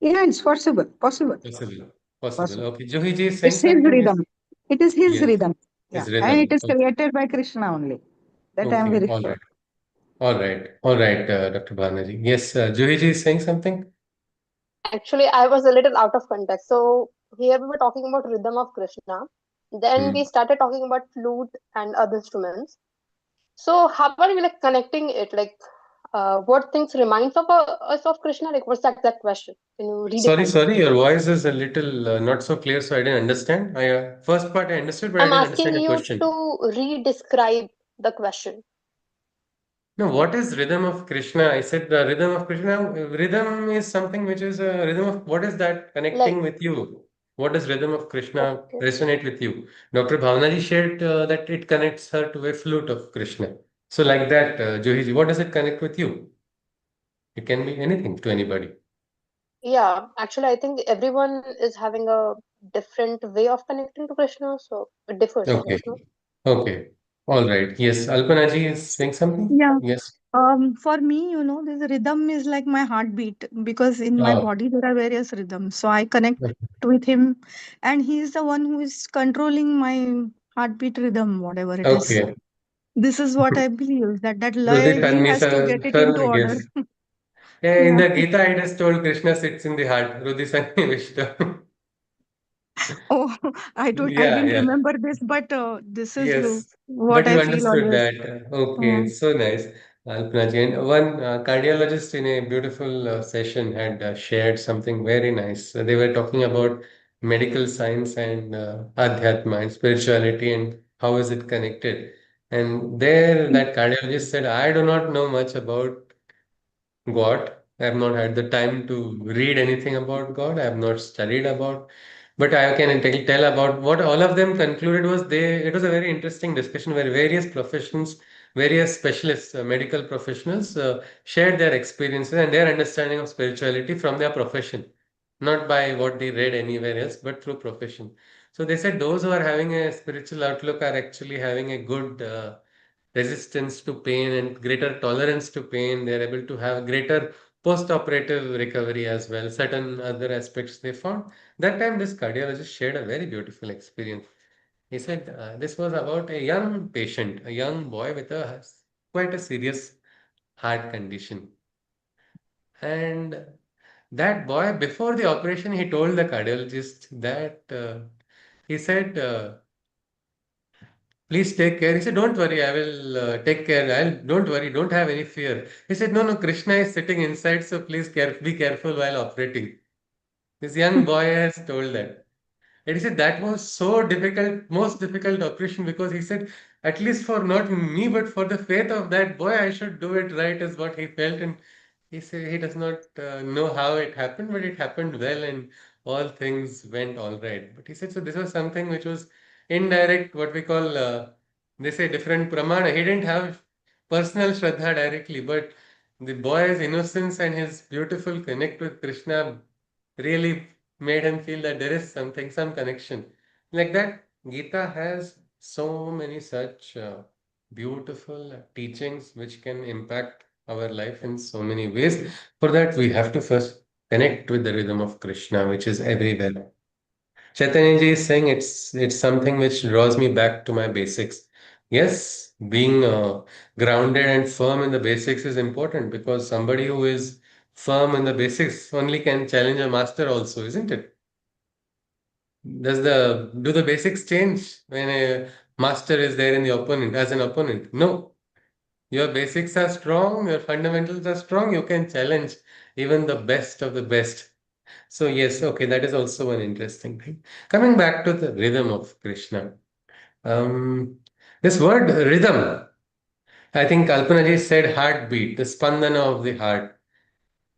Yeah, it's possible. Possible. Possible. Possible. Okay. Juhi ji is saying It's his something? Yes. rhythm. It is his Yes. rhythm. Yeah, His and it rhythm. is created by Krishna only. That I am Okay. very All sure. right. All right. All right, Dr. Banaji. Yes, Juhi ji is saying something? Actually, I was a little out of context. So here we were talking about rhythm of Krishna. Then we Hmm. started talking about flute and other instruments. So how are we like connecting it? Like, what things reminds of us of Krishna? Like, what's the exact question? Can you Sorry, redefine it? sorry, your voice is a little not so clear, so I didn't understand. First part I understood, but I I'm didn't understand asking your you question. to re-describe the question. No, what is rhythm of Krishna? I said the rhythm of Krishna. Rhythm is something which is a rhythm of what is that Like, connecting with you? What does rhythm of Krishna okay, resonate with you? Dr. Bhavanaji shared that it connects her to a flute of Krishna. So like that, Juhiji, what does it connect with you? It can be anything to anybody. yeah. Actually, I think everyone is having a different way of connecting to Krishna, so it differs, I Okay. guess, no? Okay. All right. Yes. Alpanaji is saying something? Yeah. Yes. For me, this rhythm is like my heartbeat because in my Oh, body there are various rhythms. So I connect with him, and he is the one who is controlling my heartbeat rhythm, whatever it is. okay. This is what I believe that Rudit lay he Tanni has to sir, get it into sir, order. yes. Yeah, in Yeah. the Gita, it is told Krishna sits in the heart. Rudit Tanni Vishnu. Oh, I Yeah, didn't yeah. remember this, but this is Yes, what but you I feel understood always. that. Okay, Mm. so nice. Alpanaji. And one cardiologist in a beautiful session had shared something very nice. They were talking about medical science and adhyatma and spirituality and how is it connected. And there, that cardiologist said, I do not know much about God. I have not had the time to read anything about God. I have not studied about, but I can tell about what all of them concluded was it was a very interesting discussion where various professions, various specialists, medical professionals shared their experiences and their understanding of spirituality from their profession, not by what they read anywhere else, but through profession. So they said those who are having a spiritual outlook are actually having a good resistance to pain and greater tolerance to pain. They're able to have greater post-operative recovery as well. Certain other aspects they found. That time, this cardiologist shared a very beautiful experience. He said this was about a young patient, a young boy with quite a serious heart condition. And that boy, before the operation, he told the cardiologist that he said, please take care. He said, don't worry, I will take care. Don't worry, don't have any fear. He said, no, no, Krishna is sitting inside, so please be careful while operating. This young boy has told that. And he said that was so difficult, most difficult operation because he said, at least for not me, but for the faith of that boy, I should do it right, is what he felt. And he said he does not know how it happened, but it happened well and all things went all right. But he said, so this was something which was indirect, what we call They say different pramana. He didn't have personal Shraddha directly, but the boy's innocence and his beautiful connect with Krishna really made him feel that there is something, some connection. Like that, Gita has so many such beautiful teachings which can impact our life in so many ways. For that, we have to first connect with the rhythm of Krishna, which is everywhere. Chaitanya ji is saying it's something which draws me back to my basics. Yes, being grounded and firm in the basics is important because somebody who is firm in the basics only can challenge a master also, isn't it? Do the basics change when a master is there in the opponent as an opponent? No. Your basics are strong, your fundamentals are strong, you can challenge even the best of the best. So yes, okay, that is also one interesting thing. Coming back to the rhythm of Krishna, um, this word rhythm, I think Kalpana said heartbeat, the spandana of the heart.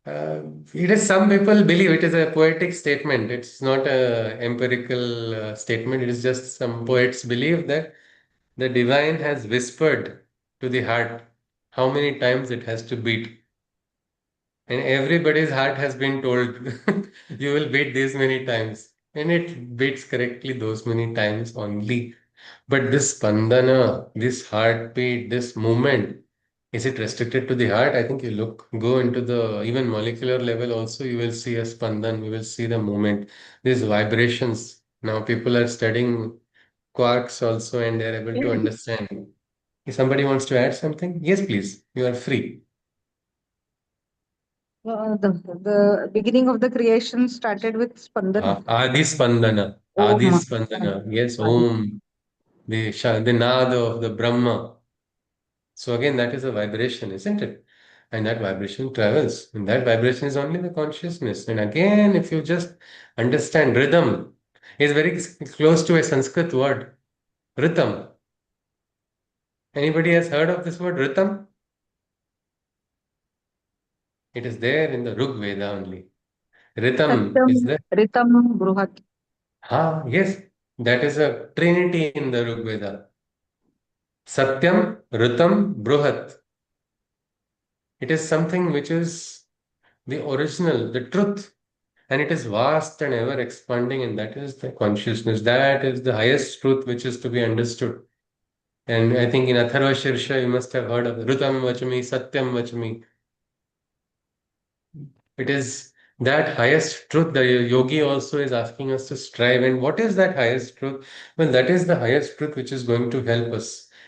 It is some people believe it is a poetic statement. It's not a empirical statement. It is just some poets believe that the divine has whispered to the heart how many times it has to beat. And everybody's heart has been told, you will beat these many times. And it beats correctly those many times only. But this spandana, this heartbeat, this movement, is it restricted to the heart? I think you go into the even molecular level also, you will see a spandan, you will see the movement, these vibrations. Now people are studying quarks also and they're able to understand. If somebody wants to add something, yes, please, you are free. The beginning of the creation started with Spandana. Adi Spandana. Adi Om. Spandana. Yes, Adi. Om. The Nada of the Brahma. So again, that is a vibration, isn't it? And that vibration travels. And that vibration is only the consciousness. And again, if you just understand rhythm, is very close to a Sanskrit word. Rhythm. Anybody has heard of this word rhythm? It is there in the Rig Veda only. Rhythm is Satyam, the Ritam, Bruhat. yes, that is a trinity in the Rig Veda. Satyam, Ritam, Bruhat. It is something which is the original, the truth, and it is vast and ever expanding, and that is the consciousness. That is the highest truth which is to be understood. And I think in Atharva Shirsha, you must have heard of Ritam Vachami, Satyam Vachami. It is that highest truth the yogi also is asking us to strive. And what is that highest truth? Well, that is the highest truth which is going to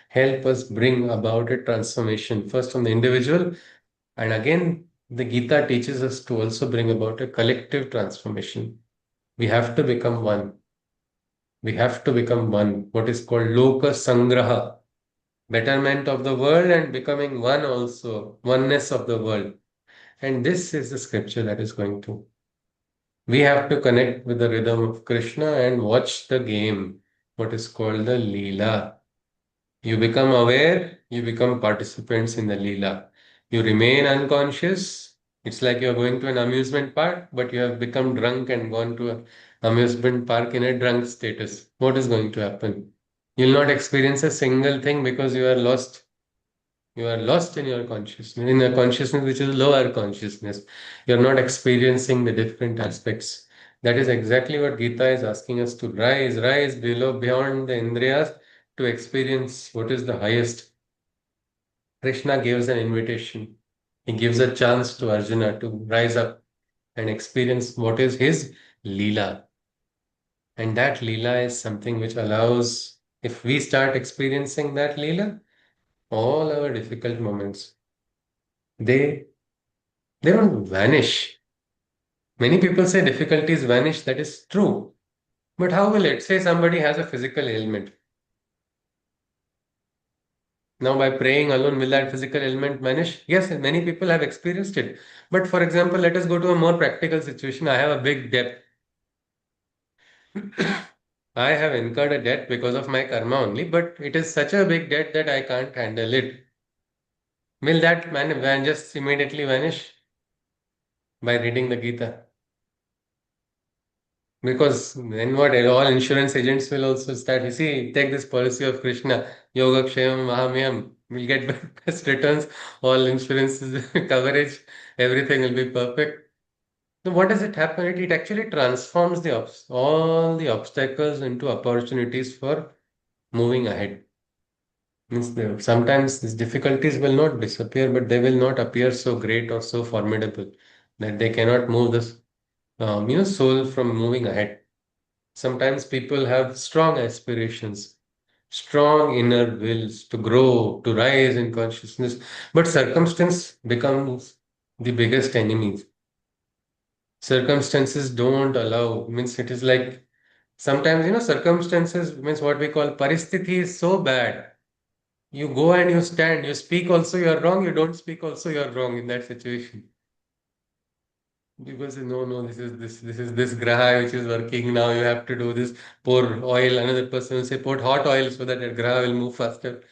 help us bring about a transformation, first on the individual. And again, the Gita teaches us to also bring about a collective transformation. We have to become one. We have to become one. What is called Loka Sangraha, betterment of the world and becoming one also, oneness of the world. And this is the scripture that is going to. We have to connect with the rhythm of Krishna and watch the game, what is called the Leela. You become aware, you become participants in the Leela. You remain unconscious. It's like you're going to an amusement park, but you have become drunk and gone to an amusement park in a drunk status. What is going to happen? You'll not experience a single thing because you are lost. You are lost in your consciousness, in a consciousness which is lower consciousness. You're not experiencing the different aspects. That is exactly what Gita is asking us to rise below, beyond the Indriyas to experience what is the highest. Krishna gives an invitation. He gives a chance to Arjuna to rise up and experience what is his Leela. And that Leela is something which allows, if we start experiencing that Leela, all our difficult moments, they they don't vanish. Many people say difficulties vanish. That is true. But how will it? Say somebody has a physical ailment. Now, by praying alone, will that physical ailment vanish? Yes, many people have experienced it. But for example, let us go to a more practical situation. I have a big debt. I have incurred a debt because of my karma only, but it is such a big debt that I can't handle it. Will that man just immediately vanish by reading the Gita? Because then what? All insurance agents will also start. You see, take this policy of Krishna, Yoga Kshemam Mahamyam. We'll get best returns, all insurances coverage, everything will be perfect. So what does it happen? It actually transforms all the obstacles into opportunities for moving ahead. Means sometimes these difficulties will not disappear, but they will not appear so great or so formidable that they cannot move this soul from moving ahead. Sometimes people have strong aspirations, strong inner wills to grow, to rise in consciousness, but circumstance becomes the biggest enemy. Circumstances don't allow, means it is like sometimes, circumstances means what we call paristhiti is so bad. You go and you stand, you speak also you're wrong, you don't speak also you're wrong in that situation. People say, no, no, this graha which is working now. You have to do this. Pour oil. Another person will say, put hot oil so that the graha will move faster.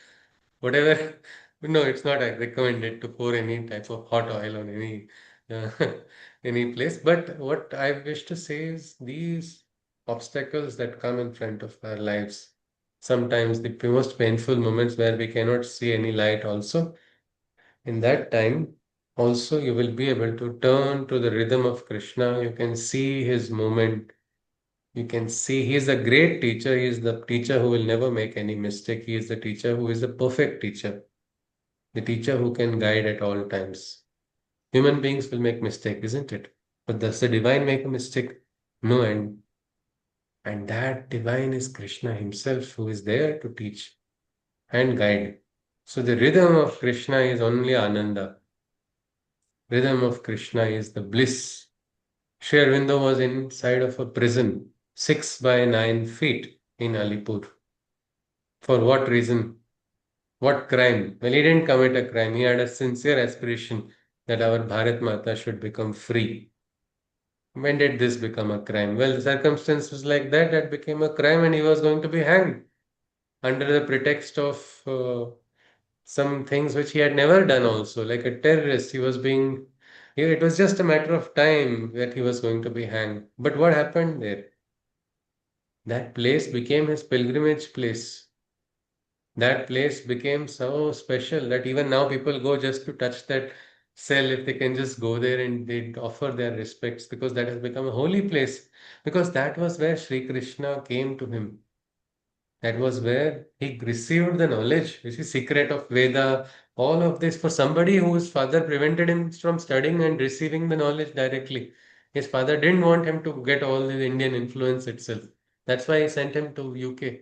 Whatever. No, it's not recommended to pour any type of hot oil on uh, any place. But what I wish to say is these obstacles that come in front of our lives, sometimes the most painful moments where we cannot see any light also, in that time, also you will be able to turn to the rhythm of Krishna. You can see his movement. You can see he is a great teacher. He is the teacher who will never make any mistake. He is the teacher who is a perfect teacher, the teacher who can guide at all times. Human beings will make mistake, isn't it? But does the divine make a mistake? No, and that divine is Krishna himself who is there to teach and guide. So the rhythm of Krishna is only Ananda. Rhythm of Krishna is the bliss. Sri Aurobindo was inside of a prison, 6 by 9 feet in Alipur. For what reason? What crime? Well, he didn't commit a crime. He had a sincere aspiration that our Bharat Mata should become free. When did this become a crime? Well, the circumstance was like that, that became a crime and he was going to be hanged under the pretext of some things which he had never done also, like a terrorist. He was being, it was just a matter of time that he was going to be hanged. But what happened there? That place became his pilgrimage place. That place became so special that even now people go just to touch that cell if they can just go there and they offer their respects because that has become a holy place. Because that was where Sri Krishna came to him. That was where he received the knowledge, which is secret of Veda, all of this for somebody whose father prevented him from studying and receiving the knowledge directly. His father didn't want him to get all the Indian influence itself. That's why he sent him to UK.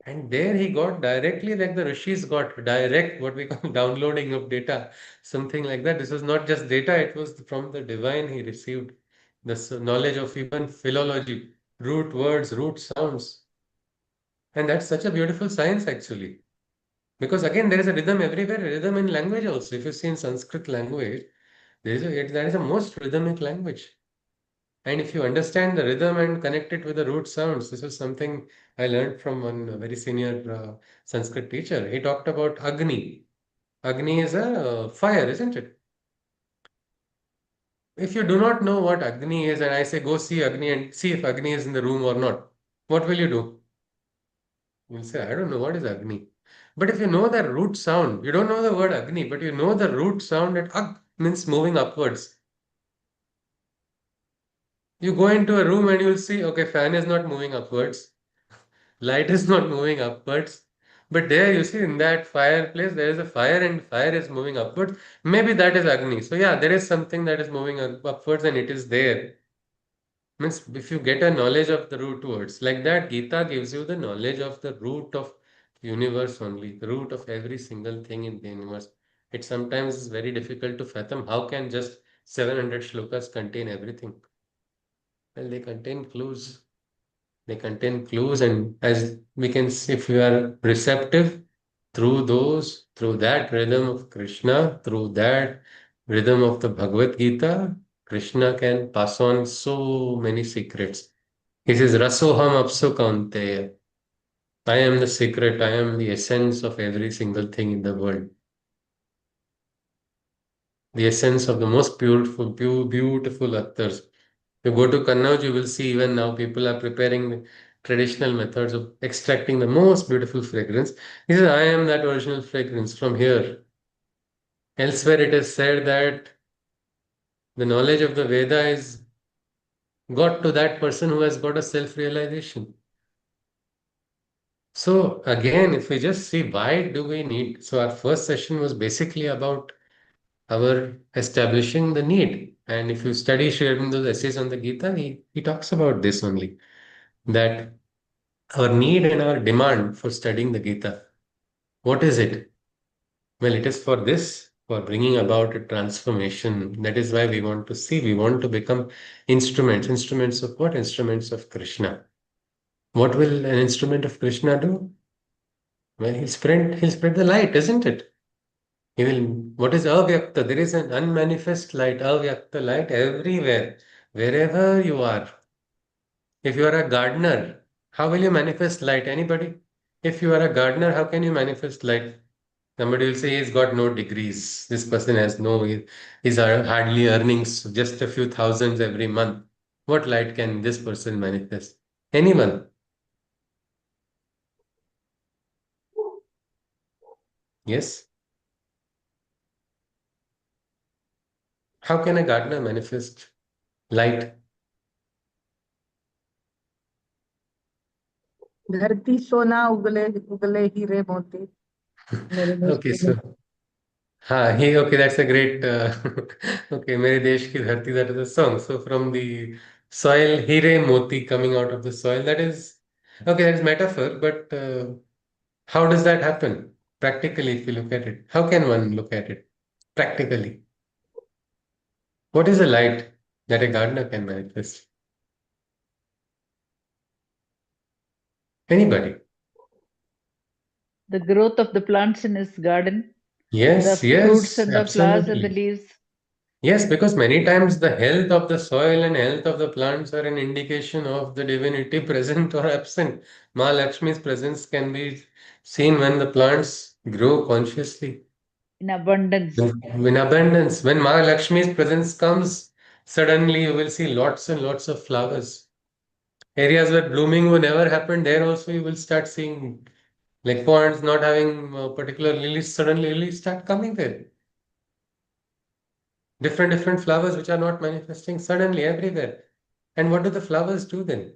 And there he got directly, like the rishis got direct, what we call downloading of data, something like that. This was not just data, it was from the divine he received this knowledge of even philology, root words, root sounds. And that's such a beautiful science, actually. Because again, there is a rhythm everywhere, rhythm in language also. If you see in Sanskrit language, that is a most rhythmic language. And if you understand the rhythm and connect it with the root sounds, this is something I learned from one very senior Sanskrit teacher. He talked about Agni. Agni is a fire, isn't it? If you do not know what Agni is, and I say go see Agni and see if Agni is in the room or not, what will you do? You'll say, I don't know what is Agni. But if you know the root sound, you don't know the word Agni, but you know the root sound that Ag means moving upwards. You go into a room and you'll see, okay, fan is not moving upwards, light is not moving upwards. But there you see in that fireplace, there is a fire and fire is moving upwards. Maybe that is Agni. So yeah, there is something that is moving upwards and it is there. Means if you get a knowledge of the root words, like that, Gita gives you the knowledge of the root of universe only, the root of every single thing in the universe. It sometimes is very difficult to fathom. How can just 700 shlokas contain everything? Well, they contain clues. They contain clues, and as we can see, if you are receptive through that rhythm of Krishna, through that rhythm of the Bhagavad Gita, Krishna can pass on so many secrets. He says, Rasoham apso kaunteya. I am the secret, I am the essence of every single thing in the world. The essence of the most beautiful, beautiful attars. You go to Kannauj, you will see even now people are preparing the traditional methods of extracting the most beautiful fragrance. He says, I am that original fragrance from here. Elsewhere, it is said that the knowledge of the Veda is got to that person who has got a self realization. So, again, if we just see why do we need, so our first session was basically about our establishing the need. And if you study Sri Aurobindo's essays on the Gita, he talks about this only, that our need and our demand for studying the Gita. What is it? Well, it is for this, for bringing about a transformation. That is why we want to see, we want to become instruments. Instruments of what? Instruments of Krishna. What will an instrument of Krishna do? Well, he'll spread the light, isn't it? He will, what is avyakta? There is an unmanifest light, avyakta light everywhere, wherever you are. If you are a gardener, how will you manifest light? Anybody? If you are a gardener, how can you manifest light? Somebody will say he's got no degrees. This person has no, he's hardly earning just a few thousands every month. What light can this person manifest? Anyone? Yes? How can a gardener manifest light? धरती सोना उगले उगले हीरे मोती मेरे देश Okay, के so okay, that's a great okay, मेरे देश की धरती, that is a song. So from the soil, हीरे moti coming out of the soil, that is okay, that is metaphor, but how does that happen practically if you look at it? How can one look at it practically? What is the light that a gardener can manifest? Anybody? The growth of the plants in his garden, the Yes, fruits yes, and the flowers and the absolutely. leaves. Yes, because many times the health of the soil and health of the plants are an indication of the divinity present or absent. Ma Lakshmi's presence can be seen when the plants grow consciously In abundance. in abundance. When Ma Lakshmi's presence comes, suddenly you will see lots and lots of flowers. Areas where blooming would never happen, there also you will start seeing like ponds not having particular lilies, suddenly lilies start coming there. Different flowers which are not manifesting suddenly everywhere. And what do the flowers do then?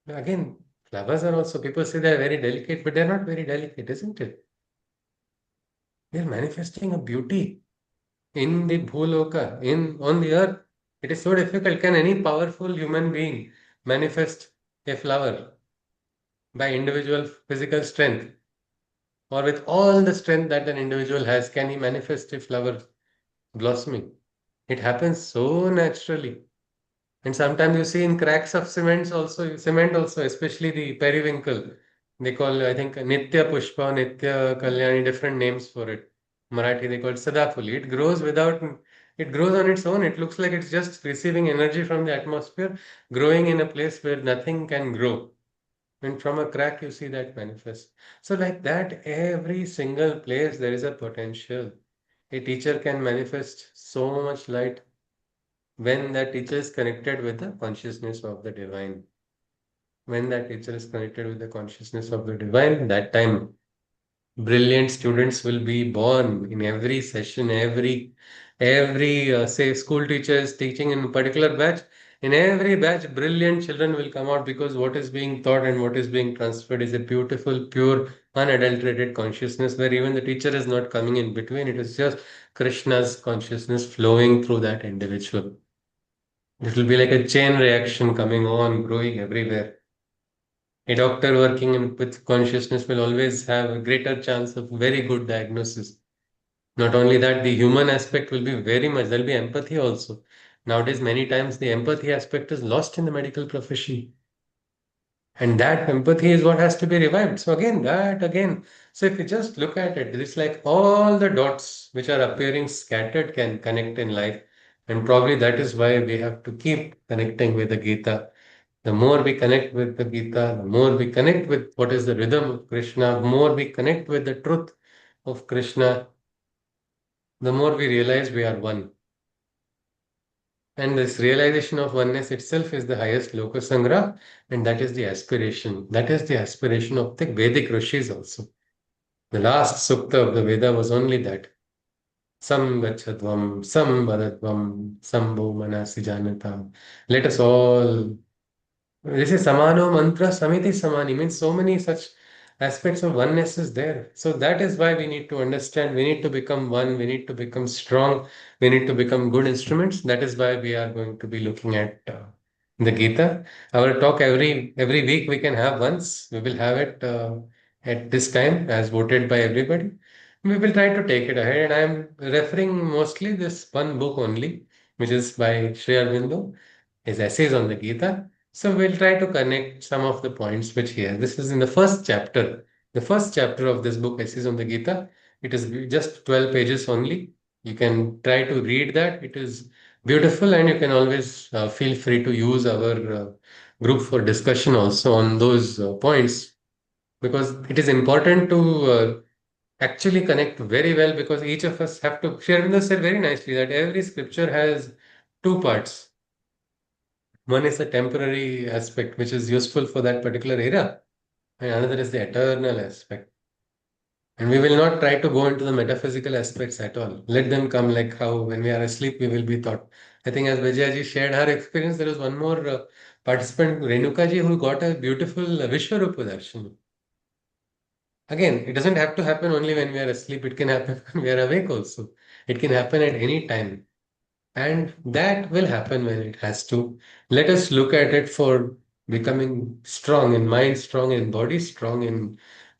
Again, flowers are also, people say they're very delicate, but they're not very delicate, isn't it? They're manifesting a beauty in the bhuloka, in on the earth. It is so difficult. Can any powerful human being manifest a flower by individual physical strength? Or with all the strength that an individual has, can he manifest a flower blossoming? It happens so naturally. And sometimes you see in cracks of cement also, especially the periwinkle. They call, I think, Nitya Pushpa, Nitya Kalyani, different names for it. Marathi, they call it Sadafuli. It grows on its own. It looks like it's just receiving energy from the atmosphere, growing in a place where nothing can grow. And from a crack, you see that manifest. So, like that, every single place there is a potential. A teacher can manifest so much light when that teacher is connected with the consciousness of the divine. When that teacher is connected with the consciousness of the divine, that time brilliant students will be born in every session, every say school teacher is teaching in a particular batch. In every batch, brilliant children will come out because what is being taught and what is being transferred is a beautiful, pure, unadulterated consciousness where even the teacher is not coming in between. It is just Krishna's consciousness flowing through that individual. It will be like a chain reaction coming on, growing everywhere. A doctor working with consciousness will always have a greater chance of very good diagnosis. Not only that, the human aspect will be very much, there'll be empathy also. Nowadays, many times the empathy aspect is lost in the medical profession. And that empathy is what has to be revived. So again, that again. So if you just look at it, it's like all the dots which are appearing scattered can connect in life. And probably that is why we have to keep connecting with the Gita. The more we connect with the Gita, the more we connect with what is the rhythm of Krishna, the more we connect with the truth of Krishna, the more we realize we are one. And this realization of oneness itself is the highest lokasangra, and that is the aspiration. That is the aspiration of the Vedic rishis also. The last sukta of the Veda was only that. Sam gachadvam, sam vadadvam, sambho manasi janata. Let us all. This is samano mantra, samiti samani means so many such aspects of oneness is there. So that is why we need to understand, we need to become one, we need to become strong, we need to become good instruments. That is why we are going to be looking at the Gita. Our talk every week we can have once. We will have it at this time as voted by everybody. We will try to take it ahead, and I am referring mostly this one book only, which is by Sri Aurobindo, his essays on the Gita. So we'll try to connect some of the points which he has. This is in the first chapter. The first chapter of this book, Essays on the Gita. It is just 12 pages only. You can try to read that. It is beautiful, and you can always feel free to use our group for discussion also on those points, because it is important to actually connect very well, because each of us have to. Sri Aurobindo said very nicely that every scripture has two parts. One is a temporary aspect which is useful for that particular era, and another is the eternal aspect. And we will not try to go into the metaphysical aspects at all. Let them come, like how when we are asleep, we will be taught. I think as Vijayaji shared her experience, there was one more participant, Renukaji, who got a beautiful Vishwarupa darshan. Again, it doesn't have to happen only when we are asleep. It can happen when we are awake also. It can happen at any time. And that will happen when it has to. Let us look at it for becoming strong in mind, strong in body, strong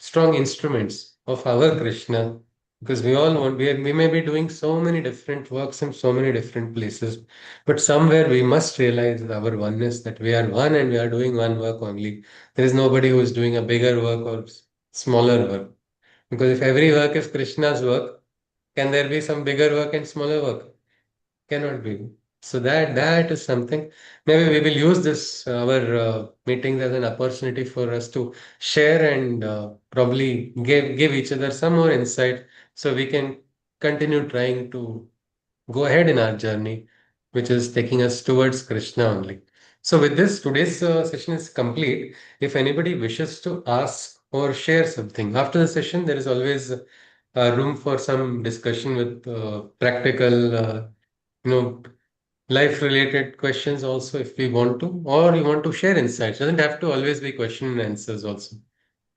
instruments of our Krishna. Because we all want, we may be doing so many different works in so many different places, but somewhere we must realize our oneness, that we are one and we are doing one work only. There is nobody who is doing a bigger work or smaller work. Because if every work is Krishna's work, can there be some bigger work and smaller work? Cannot be. So that is something. Maybe we will use this our meetings as an opportunity for us to share and probably give each other some more insight, so we can continue trying to go ahead in our journey, which is taking us towards Krishna only. So with this, today's session is complete. If anybody wishes to ask or share something after the session, there is always room for some discussion with practical. Life related questions also, if we want to, or you want to share insights. Doesn't have to always be question and answers also.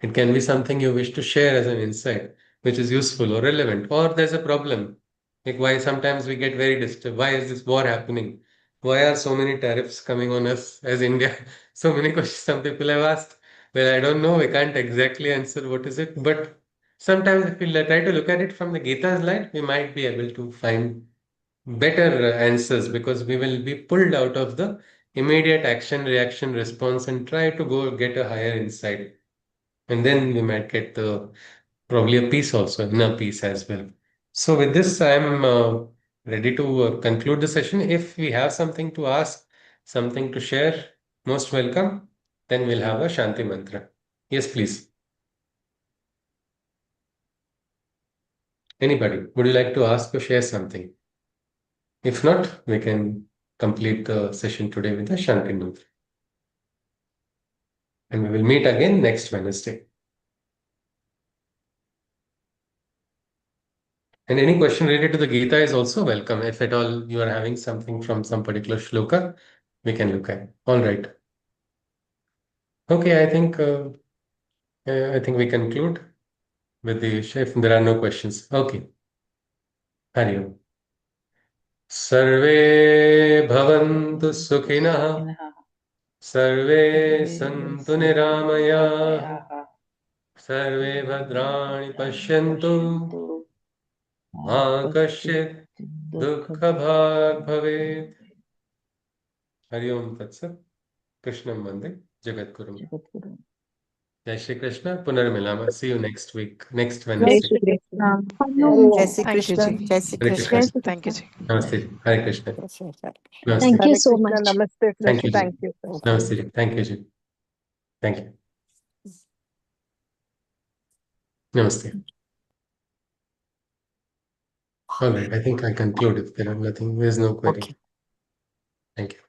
It can be something you wish to share as an insight, which is useful or relevant, or there's a problem. Like why sometimes we get very disturbed. Why is this war happening? Why are so many tariffs coming on us as India? So many questions some people have asked. Well, I don't know. We can't exactly answer what is it. But sometimes if we try to look at it from the Gita's light, we might be able to find better answers, because we will be pulled out of the immediate action, reaction, response and try to go get a higher insight. And then we might get the probably a peace also, inner peace as well. So with this, I'm ready to conclude the session. If we have something to ask, something to share, most welcome. Then we'll have a Shanti mantra. Yes, please. Anybody, would you like to ask or share something? If not, we can complete the session today with the Shanti mantra. And we will meet again next Wednesday. And any question related to the Gita is also welcome. If at all you are having something from some particular shloka, we can look at. All right. Okay, I think we conclude with the if there are no questions. Okay. Hari Om. Sarve bhavantu sukhinah. Sarve santu niramaya. Sarve bhadrani pashyantu. Ma kasyit dukkha bhag bhavet. Hari Om Tat Sat. Krishnam Vande Jagadguru. Jai Shri Krishna. Punarmilama. See you next week, next Jai Wednesday. Shri Krishna. Jai Shri Thank you, Krishna. Ji. Jai Shri Hare Krishna. Krishna. Thank you, Ji. Namaste. Ji. Hare Krishna. Jai Shri Krishna. Namaste. Thank you Hare so Krishna, much. Namaste, Thank Krishna. you, Ji. Thank you. Thank you. Namaste. Ji. Thank you, Ji. Thank you. Namaste. All right. I think I conclude if there are nothing. There is no query. Okay. Thank you.